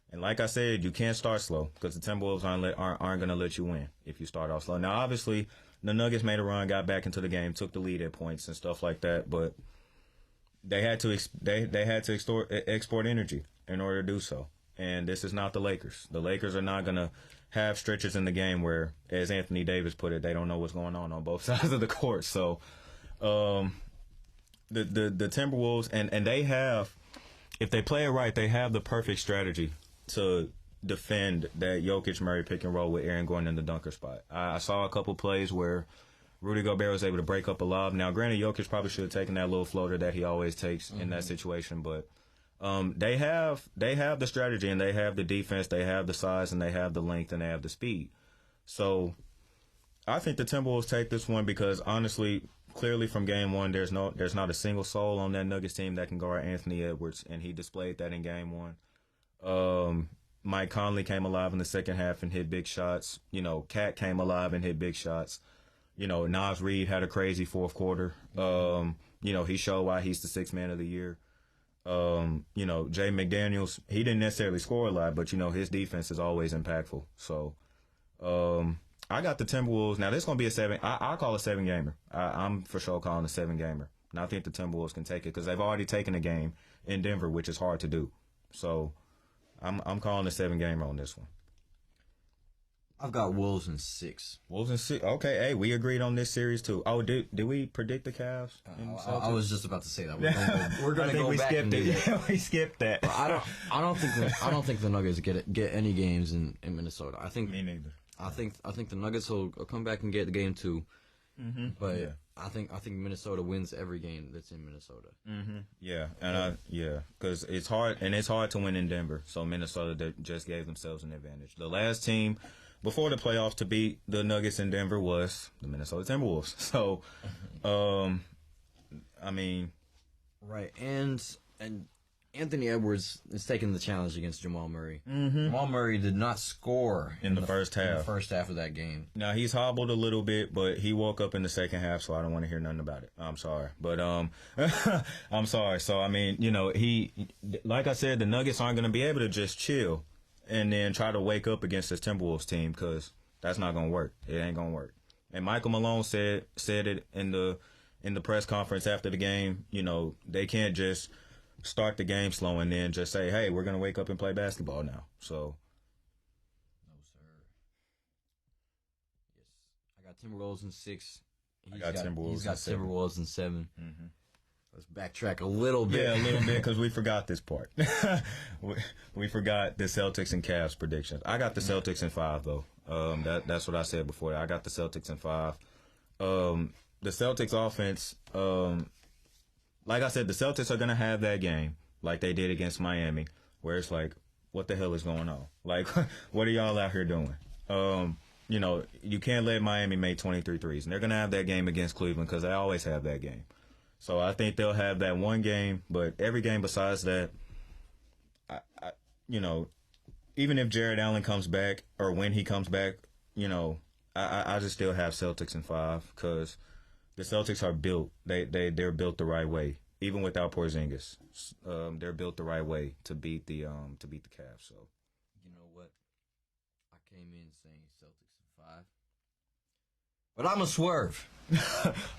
Speaker 2: And like I said, you can't start slow because the Timberwolves aren't going to let you win if you start off slow. Now, obviously, the Nuggets made a run, got back into the game, took the lead at points and stuff like that, but they had to export energy in order to do so. And this is not the Lakers. The Lakers are not going to have stretches in the game where, as Anthony Davis put it, they don't know what's going on both sides of the court. So, the Timberwolves and they have, if they play it right, they have the perfect strategy to defend that Jokic-Murray pick and roll with Aaron Gordon in the dunker spot. I saw a couple plays where Rudy Gobert was able to break up a lob. Now, granted, Jokic probably should have taken that little floater that he always takes in that situation, but they have the strategy and they have the defense, they have the size and they have the length and they have the speed. So I think the Timberwolves take this one because honestly, clearly from game 1, there's not a single soul on that Nuggets team that can guard Anthony Edwards, and he displayed that in game 1. Mike Conley came alive in the second half and hit big shots. Cat came alive and hit big shots. Naz Reid had a crazy fourth quarter. He showed why he's the 6th man of the year. Jay McDaniels, he didn't necessarily score a lot, but his defense is always impactful. So, I got the Timberwolves. Now, this is going to be a 7. I'll call it a 7-gamer. I'm for sure calling a 7-gamer. And I think the Timberwolves can take it because they've already taken a game in Denver, which is hard to do. So, I'm calling a 7-gamer on this one.
Speaker 1: I've got Wolves in 6.
Speaker 2: Wolves in 6. Okay, hey, we agreed on this series too. Oh, did we predict the Cavs?
Speaker 1: I was just about to say that. We're going to go
Speaker 2: we
Speaker 1: back
Speaker 2: skipped
Speaker 1: and do that.
Speaker 2: Yeah, we skipped that.
Speaker 1: I don't think the Nuggets get any games in Minnesota. I think
Speaker 2: me neither.
Speaker 1: I think the Nuggets will come back and get the game 2.
Speaker 2: Mm-hmm.
Speaker 1: But
Speaker 2: yeah.
Speaker 1: I think Minnesota wins every game that's in Minnesota.
Speaker 2: Mm-hmm. Yeah, and because it's hard to win in Denver. So Minnesota just gave themselves an advantage. The last team before the playoffs to beat the Nuggets in Denver was the Minnesota Timberwolves. So,
Speaker 1: right, and Anthony Edwards is taking the challenge against Jamal Murray.
Speaker 2: Mm-hmm.
Speaker 1: Jamal Murray did not score
Speaker 2: in the first half.
Speaker 1: In the first half of that game.
Speaker 2: Now he's hobbled a little bit, but he woke up in the second half, so I don't want to hear nothing about it. I'm sorry, but I'm sorry. So he, like I said, the Nuggets aren't going to be able to just chill and then try to wake up against this Timberwolves team because that's not going to work. It ain't going to work. And Michael Malone said it in the press conference after the game. They can't just start the game slow and then just say, hey, we're going to wake up and play basketball now. So.
Speaker 1: No, sir. Yes. I got Timberwolves in 6.
Speaker 2: He's got
Speaker 1: Timberwolves in 7.
Speaker 2: Mm-hmm.
Speaker 1: Let's backtrack a little bit.
Speaker 2: Yeah, a little bit because we forgot this part. we forgot the Celtics and Cavs predictions. I got the Celtics in 5, though. That's what I said before. I got the Celtics in 5. The Celtics offense, like I said, the Celtics are gonna have that game like they did against Miami, where it's like, what the hell is going on? Like, what are y'all out here doing? You can't let Miami make 23 threes, and they're gonna have that game against Cleveland because they always have that game. So I think they'll have that one game, but every game besides that, even if Jared Allen comes back or when he comes back, I just still have Celtics in 5 because the Celtics are built. They're built the right way, even without Porzingis. They're built the right way to beat the Cavs. So,
Speaker 1: you know what? I came in saying Celtics in 5, but I'm a swerve.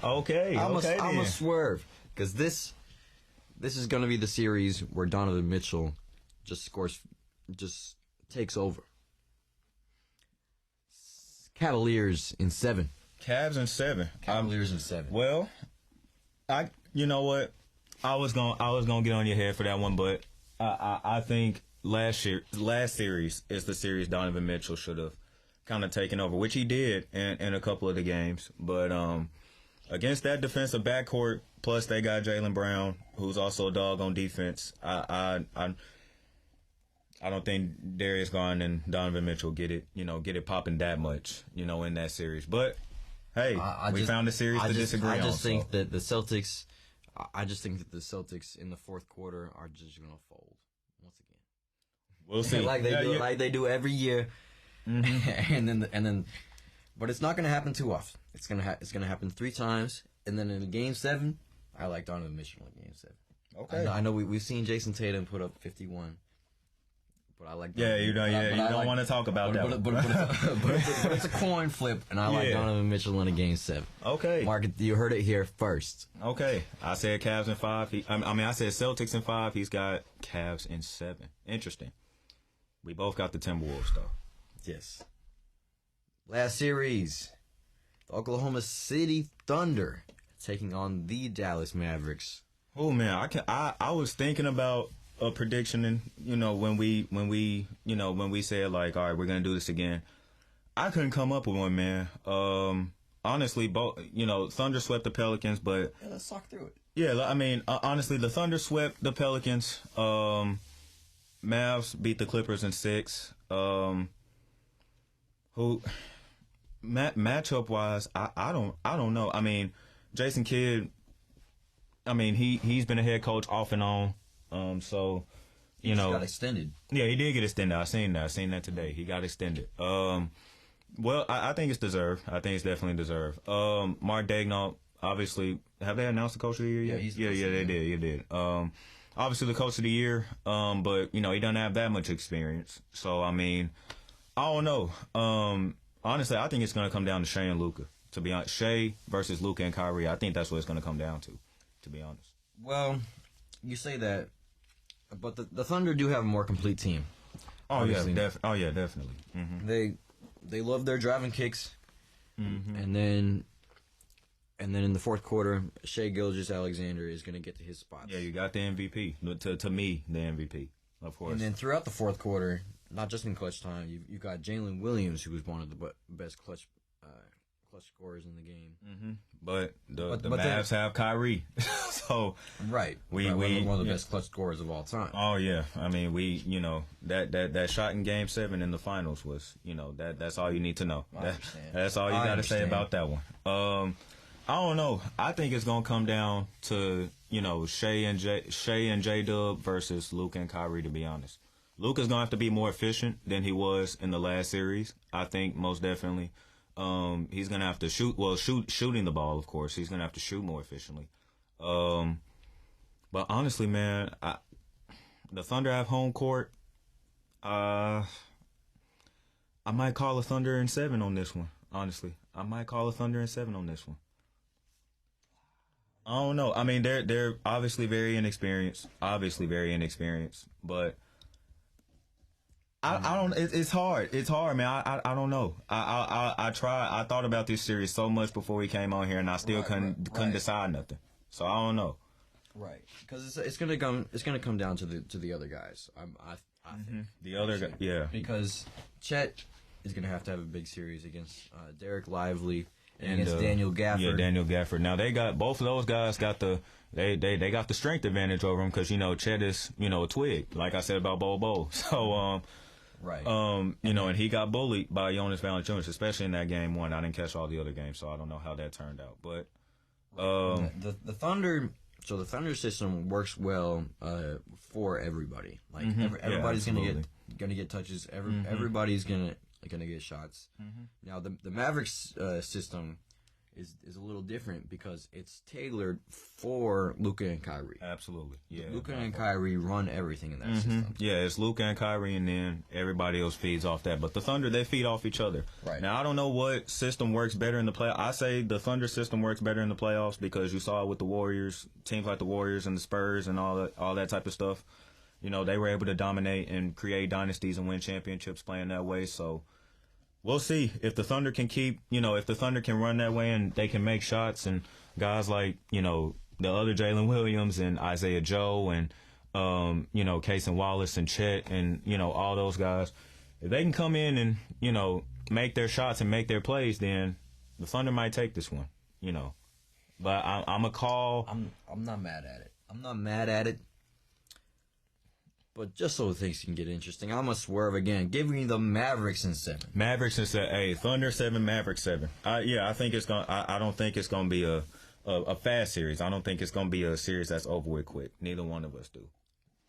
Speaker 2: Okay,
Speaker 1: I'm a swerve because this is going to be the series where Donovan Mitchell just takes over. Cavaliers in 7.
Speaker 2: Cavs in 7.
Speaker 1: Cavaliers in 7.
Speaker 2: Well, you know what? I was gonna get on your head for that one, but I think last series is the series Donovan Mitchell should have kind of taken over, which he did in a couple of the games. But against that defensive backcourt, plus they got Jaylen Brown, who's also a dog on defense. I don't think Darius Garland and Donovan Mitchell get it popping that much, in that series. But hey, we found a series to disagree on.
Speaker 1: I just think that the Celtics. I just think that the Celtics in the fourth quarter are just gonna fold once again.
Speaker 2: We'll see,
Speaker 1: like they do every year, and then, but it's not gonna happen too often. It's gonna happen 3 times, and then in Game 7, I like Donovan Mitchell in Game 7.
Speaker 2: Okay,
Speaker 1: I know we've seen Jason Tatum put up 51. But I like
Speaker 2: you don't want to talk about that.
Speaker 1: But it's a coin flip, and I like Donovan Mitchell in a Game 7.
Speaker 2: Okay,
Speaker 1: Mark, you heard it here first.
Speaker 2: Okay, I said Cavs in 5. I said Celtics in 5. He's got Cavs in 7. Interesting. We both got the Timberwolves though.
Speaker 1: Yes. Last series, the Oklahoma City Thunder taking on the Dallas Mavericks.
Speaker 2: Oh man, I was thinking about a prediction, and when we said like, all right, we're gonna do this again, I couldn't come up with one, man. Honestly, both Thunder swept the Pelicans, but
Speaker 1: let's talk through it.
Speaker 2: Yeah, I mean, honestly, the Thunder swept the Pelicans. Mavs beat the Clippers in 6. Matchup wise, I don't know. I mean, Jason Kidd. I mean, he's been a head coach off and on. So,
Speaker 1: he got extended.
Speaker 2: Yeah, he did get extended. I seen that today. He got extended. Well, I think it's deserved. I think it's definitely deserved. Mark Daigneault, obviously, have they announced the coach of the year yet?
Speaker 1: Yeah,
Speaker 2: they did. Obviously the coach of the year. But he doesn't have that much experience. So I mean, I don't know. Honestly, I think it's gonna come down to Shea and Luka. To be honest, Shea versus Luka and Kyrie. I think that's what it's gonna come down to be honest.
Speaker 1: Well, you say that, but the Thunder do have a more complete team.
Speaker 2: Obviously. Yeah, definitely. Mm-hmm.
Speaker 1: They love their driving kicks,
Speaker 2: mm-hmm.
Speaker 1: and then in the fourth quarter, Shai Gilgeous-Alexander is going to get to his spots.
Speaker 2: Yeah, you got the MVP. To me, the MVP, of course.
Speaker 1: And then throughout the fourth quarter, not just in clutch time, you got Jalen Williams, who was one of the best clutch scorers in the game.
Speaker 2: Mm-hmm. But the Mavs have Kyrie, so
Speaker 1: right.
Speaker 2: We
Speaker 1: one of the best clutch scorers of all time.
Speaker 2: Oh yeah, I mean that shot in Game 7 in the finals was that's all you need to know. That's all you got to say about that one. I don't know. I think it's gonna come down to Shea and J-Dub versus Luka and Kyrie. To be honest, Luka's gonna have to be more efficient than he was in the last series. I think most definitely. He's gonna have to shooting the ball, of course. He's gonna have to shoot more efficiently. But honestly, man, the Thunder have home court. I might call a Thunder in 7 on this one. Honestly, I might call a Thunder in 7 on this one. I don't know. I mean, they're obviously very inexperienced. But I don't. It's hard. It's hard, man. I don't know. I thought about this series so much before we came on here, and I still couldn't decide nothing. So I don't know.
Speaker 1: Right, because it's gonna come down to the other guys. I think
Speaker 2: the other guy, yeah.
Speaker 1: Because Chet is gonna have a big series against Derek Lively
Speaker 2: And
Speaker 1: against Daniel Gafford.
Speaker 2: Yeah, Daniel Gafford. Now they got both of those guys got the they got the strength advantage over him because Chet is a twig, like I said about Bo. So
Speaker 1: right.
Speaker 2: And he got bullied by Jonas Valanciunas, especially in that game one. I didn't catch all the other games, so I don't know how that turned out. But
Speaker 1: the Thunder. So the Thunder system works well for everybody. Like everybody's gonna get touches. Everybody's gonna get shots. Now the Mavericks system is a little different because it's tailored for Luka and Kyrie.
Speaker 2: Absolutely, yeah.
Speaker 1: Luka and Kyrie run everything in that system.
Speaker 2: Yeah, it's Luka and Kyrie, and then everybody else feeds off that. But the Thunder, they feed off each other.
Speaker 1: Right.
Speaker 2: Now, I don't know what system works better in the playoffs. I say the Thunder system works better in the playoffs because you saw it with the Warriors, teams like the Warriors and the Spurs and all that type of stuff. They were able to dominate and create dynasties and win championships playing that way. So we'll see if the Thunder can if the Thunder can run that way and they can make shots, and guys like, the other Jalen Williams and Isaiah Joe and, Casey Wallace and Chet and, all those guys, if they can come in and, make their shots and make their plays, then the Thunder might take this one, But I'm a call.
Speaker 1: I'm not mad at it. But just so things can get interesting, I'm going to swerve again. Give me the Mavericks in 7.
Speaker 2: Mavericks in 7. Hey, Thunder 7, Mavericks 7. I think it's going. I don't think it's going to be a fast series. I don't think it's going to be a series that's over with quick. Neither one of us do.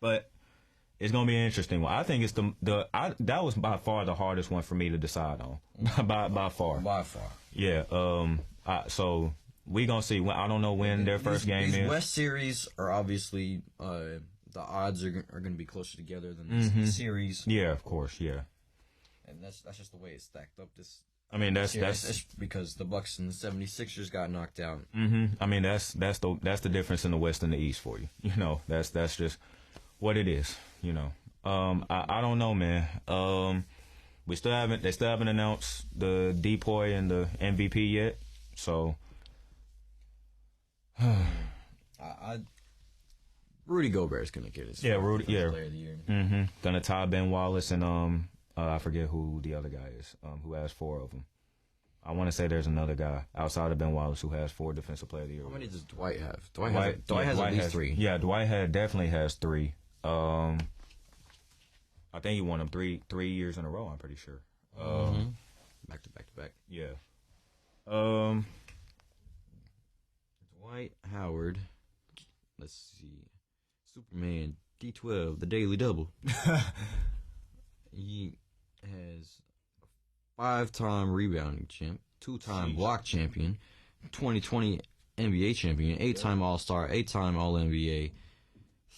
Speaker 2: But it's going to be an interesting one. I think it's that was by far the hardest one for me to decide on. by far.
Speaker 1: By far.
Speaker 2: Yeah. So we going to see. I don't know when their first game is.
Speaker 1: West series are obviously. The odds are going to be closer together than the series.
Speaker 2: Yeah, of course, yeah.
Speaker 1: And that's just the way it's stacked up.
Speaker 2: That's
Speaker 1: because the Bucks and the 76ers got knocked out.
Speaker 2: I mean, that's the difference in the West and the East for you. That's just what it is. I don't know, man. They still haven't announced the Depoy and the MVP yet. So,
Speaker 1: Rudy Gobert is gonna get his
Speaker 2: Player
Speaker 1: of the year.
Speaker 2: Gonna tie Ben Wallace and I forget who the other guy is. Who has 4 of them? I want to say there's another guy outside of Ben Wallace who has 4 Defensive Player of the Year.
Speaker 1: How many does Dwight have? Dwight has at least 3.
Speaker 2: Yeah, Dwight definitely has 3. I think he won them 3 years in a row. I'm pretty sure.
Speaker 1: Back to back.
Speaker 2: Yeah.
Speaker 1: Dwight Howard. Let's see. Superman, D12, the Daily Double. He has a 5-time rebounding champ, 2-time block champion, 2020 NBA champion, 8-time All-Star, 8-time All-NBA,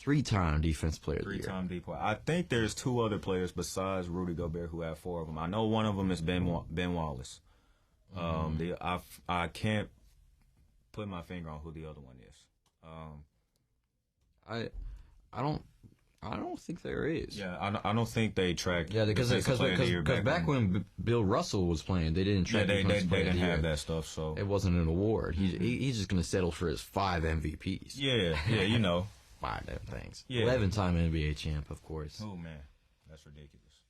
Speaker 1: 3-time Defense Player of the Year.
Speaker 2: 3-time Depoy. I think there's 2 other players besides Rudy Gobert who have 4 of them. I know one of them is Ben Wallace. I can't put my finger on who the other one is.
Speaker 1: I don't think there is.
Speaker 2: Yeah, I don't think they track.
Speaker 1: Yeah, because back when Bill Russell was playing, they didn't track.
Speaker 2: Yeah, they didn't have that stuff, so
Speaker 1: it wasn't an award. He's just gonna settle for his 5 MVPs.
Speaker 2: Yeah,
Speaker 1: 5 damn things.
Speaker 2: Yeah.
Speaker 1: 11-time NBA champ, of course.
Speaker 2: Oh man, that's ridiculous.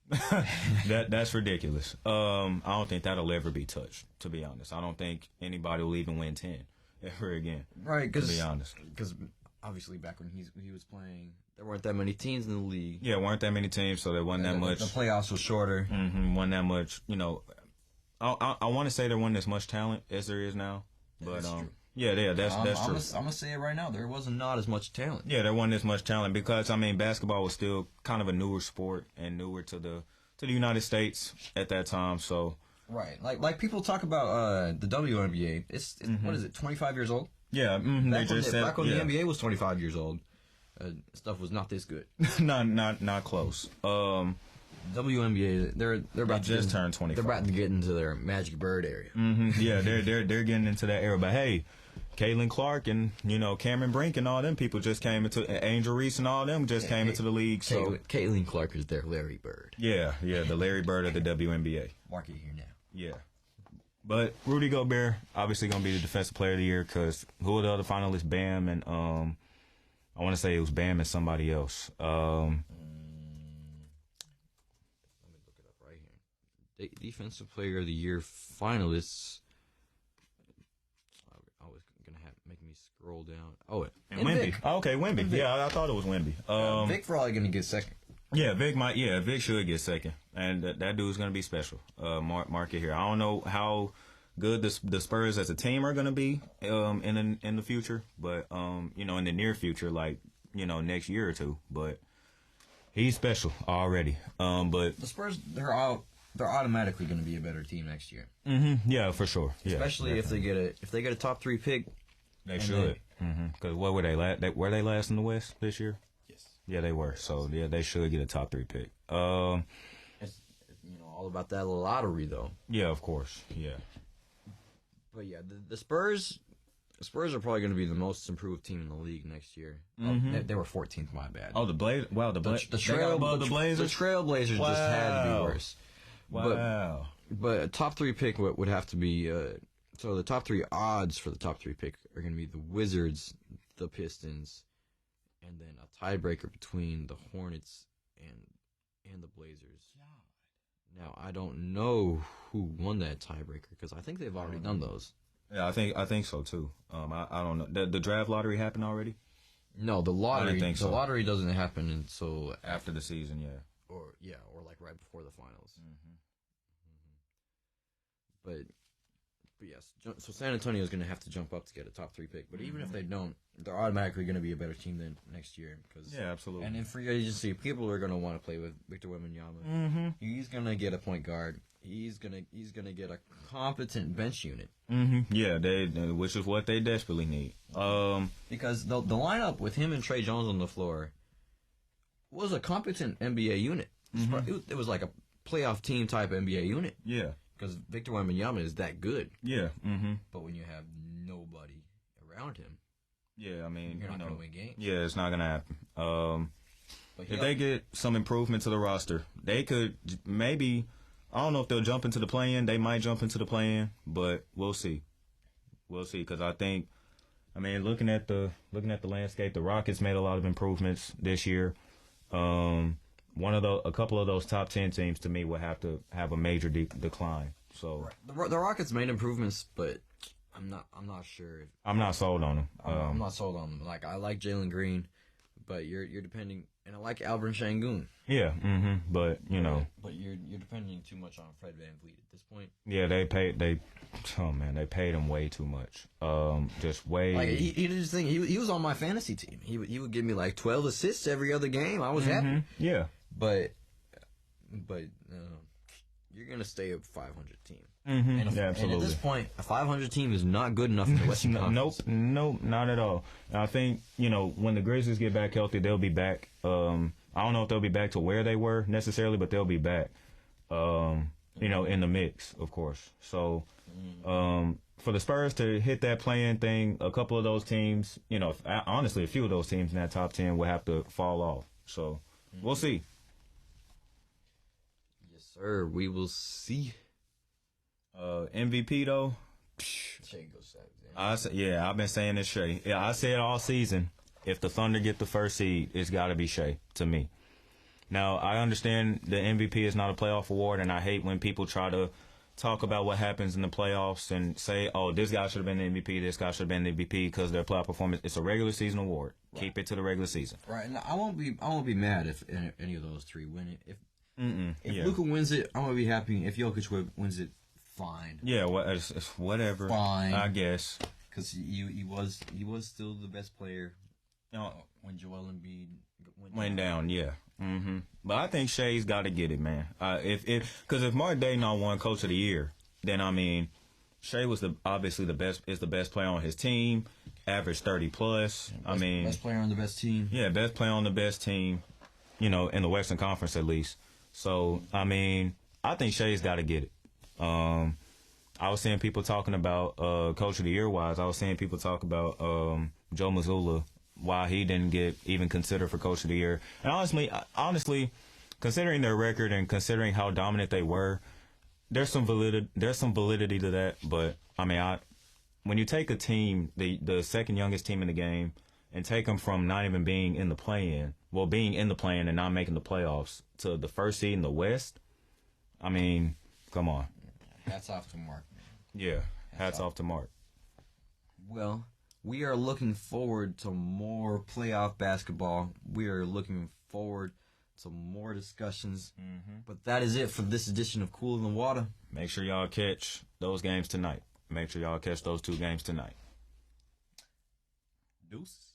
Speaker 2: That's ridiculous. I don't think that'll ever be touched. To be honest, I don't think anybody will even win 10 ever again.
Speaker 1: Right?
Speaker 2: To be honest,
Speaker 1: because obviously back when he was playing, there weren't that many teams in the league.
Speaker 2: Yeah, weren't that many teams, so there wasn't that much.
Speaker 1: The playoffs were shorter.
Speaker 2: Wasn't that much. I want to say there wasn't as much talent as there is now, but
Speaker 1: that's true.
Speaker 2: Yeah, that's true.
Speaker 1: I'm gonna say it right now. There wasn't not as much talent.
Speaker 2: Yeah, there wasn't as much talent because basketball was still kind of a newer sport and newer to the United States at that time. So
Speaker 1: right, like people talk about the WNBA. It's what is it? 25 years old.
Speaker 2: Yeah,
Speaker 1: back when the NBA was 25 years old, stuff was not this good.
Speaker 2: not close.
Speaker 1: WNBA, they're about to
Speaker 2: turn 25.
Speaker 1: They're about to get into their Magic Bird area.
Speaker 2: Yeah, they're getting into that era. But hey, Caitlin Clark and Cameron Brink and all them people just came into Angel Reese and all them just came into the league. So
Speaker 1: Caitlin Clark is their Larry Bird.
Speaker 2: Yeah, the Larry Bird of the WNBA.
Speaker 1: Mark it here now.
Speaker 2: Yeah. But Rudy Gobert obviously going to be the Defensive Player of the Year because who are the other finalists? Bam and I want to say it was Bam and somebody else. Let me
Speaker 1: look it up right here. Defensive Player of the Year finalists. making me scroll down. Oh,
Speaker 2: and Wemby. Oh, okay, Wemby. Yeah, I thought it was Wemby.
Speaker 1: Vic probably going to get second.
Speaker 2: Yeah, Vic should get second, and that dude's going to be special. Mark it here. I don't know how good the Spurs as a team are going to be in the future, but in the near future, like next year or two. But he's special already. But
Speaker 1: the Spurs, they're automatically going to be a better team next year.
Speaker 2: Mm-hmm. Yeah, for sure. Yeah,
Speaker 1: especially
Speaker 2: definitely.
Speaker 1: if they get a top 3 pick.
Speaker 2: They should. Because what were they last? Were they last in the West this year?
Speaker 1: Yes.
Speaker 2: Yeah, they were. So yeah, they should get a top 3 pick.
Speaker 1: It's all about that lottery though.
Speaker 2: Yeah, of course. Yeah.
Speaker 1: But yeah, the Spurs are probably going to be the most improved team in the league next year. Mm-hmm. They were 14th, my bad.
Speaker 2: Oh, the Blaze. Wow, the Trailblazers.
Speaker 1: The Trailblazers just had to be worse.
Speaker 2: Wow.
Speaker 1: But a top 3 pick would have to be. So the top 3 odds for the top 3 pick are going to be the Wizards, the Pistons, and then a tiebreaker between the Hornets and the Blazers. God. Now I don't know who won that tiebreaker because I think they've already done those.
Speaker 2: Yeah, I think so too. I don't know. The draft lottery happened already?
Speaker 1: No, the lottery.
Speaker 2: I didn't think so.
Speaker 1: The lottery doesn't happen until
Speaker 2: after the season. Yeah.
Speaker 1: Or like right before the finals.
Speaker 2: Mm-hmm.
Speaker 1: But yes, so San Antonio is going to have to jump up to get a top 3 pick. But even if they don't, they're automatically going to be a better team than next year.
Speaker 2: Yeah, absolutely.
Speaker 1: And in free agency, people are going to want to play with Victor Wembanyama.
Speaker 2: Mm-hmm.
Speaker 1: He's going to get a point guard. He's gonna get a competent bench unit.
Speaker 2: Mm-hmm. Yeah, which is what they desperately need.
Speaker 1: Because the lineup with him and Trey Jones on the floor was a competent NBA unit.
Speaker 2: Mm-hmm.
Speaker 1: It was like a playoff team type NBA unit.
Speaker 2: Yeah.
Speaker 1: Because Victor Wembanyama is that good.
Speaker 2: Yeah. Mm-hmm.
Speaker 1: But when you have nobody around him,
Speaker 2: yeah, I mean,
Speaker 1: you're not going to win games.
Speaker 2: Yeah, it's not going to happen. If they get some improvement to the roster, they could maybe. I don't know if they'll jump into the play-in. They might jump into the play-in, but we'll see. We'll see, because I think, looking at the landscape, the Rockets made a lot of improvements this year. A couple of those top 10 teams to me will have to have a major decline. So
Speaker 1: the Rockets made improvements, but I'm not sure.
Speaker 2: I'm not sold on them.
Speaker 1: I'm not sold on them. Like I like Jalen Green, but you're depending, and I like Alvin Şengün.
Speaker 2: Yeah, but
Speaker 1: But you're depending too much on Fred VanVleet at this point.
Speaker 2: Yeah, they paid him way too much. Just way.
Speaker 1: Like he did his thing. He was on my fantasy team. He would give me like 12 assists every other game. I was happy.
Speaker 2: Yeah.
Speaker 1: But you're gonna stay a 500 team.
Speaker 2: Mm-hmm.
Speaker 1: And at this point, a 500 team is not good enough in the Western Conference.
Speaker 2: Nope, not at all. And I think when the Grizzlies get back healthy, they'll be back. I don't know if they'll be back to where they were necessarily, but they'll be back. In the mix, of course. So, for the Spurs to hit that play-in thing, a couple of those teams, honestly, a few of those teams in that top 10 will have to fall off. So, we'll see.
Speaker 1: Yes, sir. We will see.
Speaker 2: MVP though.
Speaker 1: Shea goes second.
Speaker 2: I've been saying it's Shea. Yeah, I said all season. If the Thunder get the first seed, it's got to be Shea to me. Now I understand the MVP is not a playoff award, and I hate when people try to talk about what happens in the playoffs and say, "Oh, this guy should have been the MVP. This guy should have been the MVP because of their playoff performance." It's a regular season award. Right. Keep it to the regular season.
Speaker 1: Right, and I won't be mad if any of those 3 win it. If Luka wins it, I'm gonna be happy. If Jokic wins it, fine.
Speaker 2: Yeah, it's whatever.
Speaker 1: Fine,
Speaker 2: I guess.
Speaker 1: Because he was still the best player. When Joel Embiid
Speaker 2: went down, yeah. Mm-hmm. But I think Shea's got to get it, man. Because if Mark Daigneault won Coach of the Year, then Shea was obviously the best player on his team. Averaged 30 plus.
Speaker 1: Best player on the best team.
Speaker 2: Yeah, best player on the best team. In the Western Conference at least. So I think Shea's got to get it. I was seeing people talking about Coach of the Year wise. I was seeing people talk about Joe Mazzulla, why he didn't get even considered for Coach of the Year. And honestly, considering their record and considering how dominant they were, there's some validity to that. But when you take a team, the second youngest team in the game, and take them from not even being in the play-in, being in the play-in and not making the playoffs, to the first seed in the West, come on.
Speaker 1: Hats off to Mark, man.
Speaker 2: Yeah, hats off to Mark.
Speaker 1: Well, We are looking forward to more playoff basketball. We are looking forward to more discussions. But that is it for this edition of Cooler Than Water.
Speaker 2: Make sure y'all catch those games tonight. Make sure y'all catch those 2 games tonight.
Speaker 1: Deuces.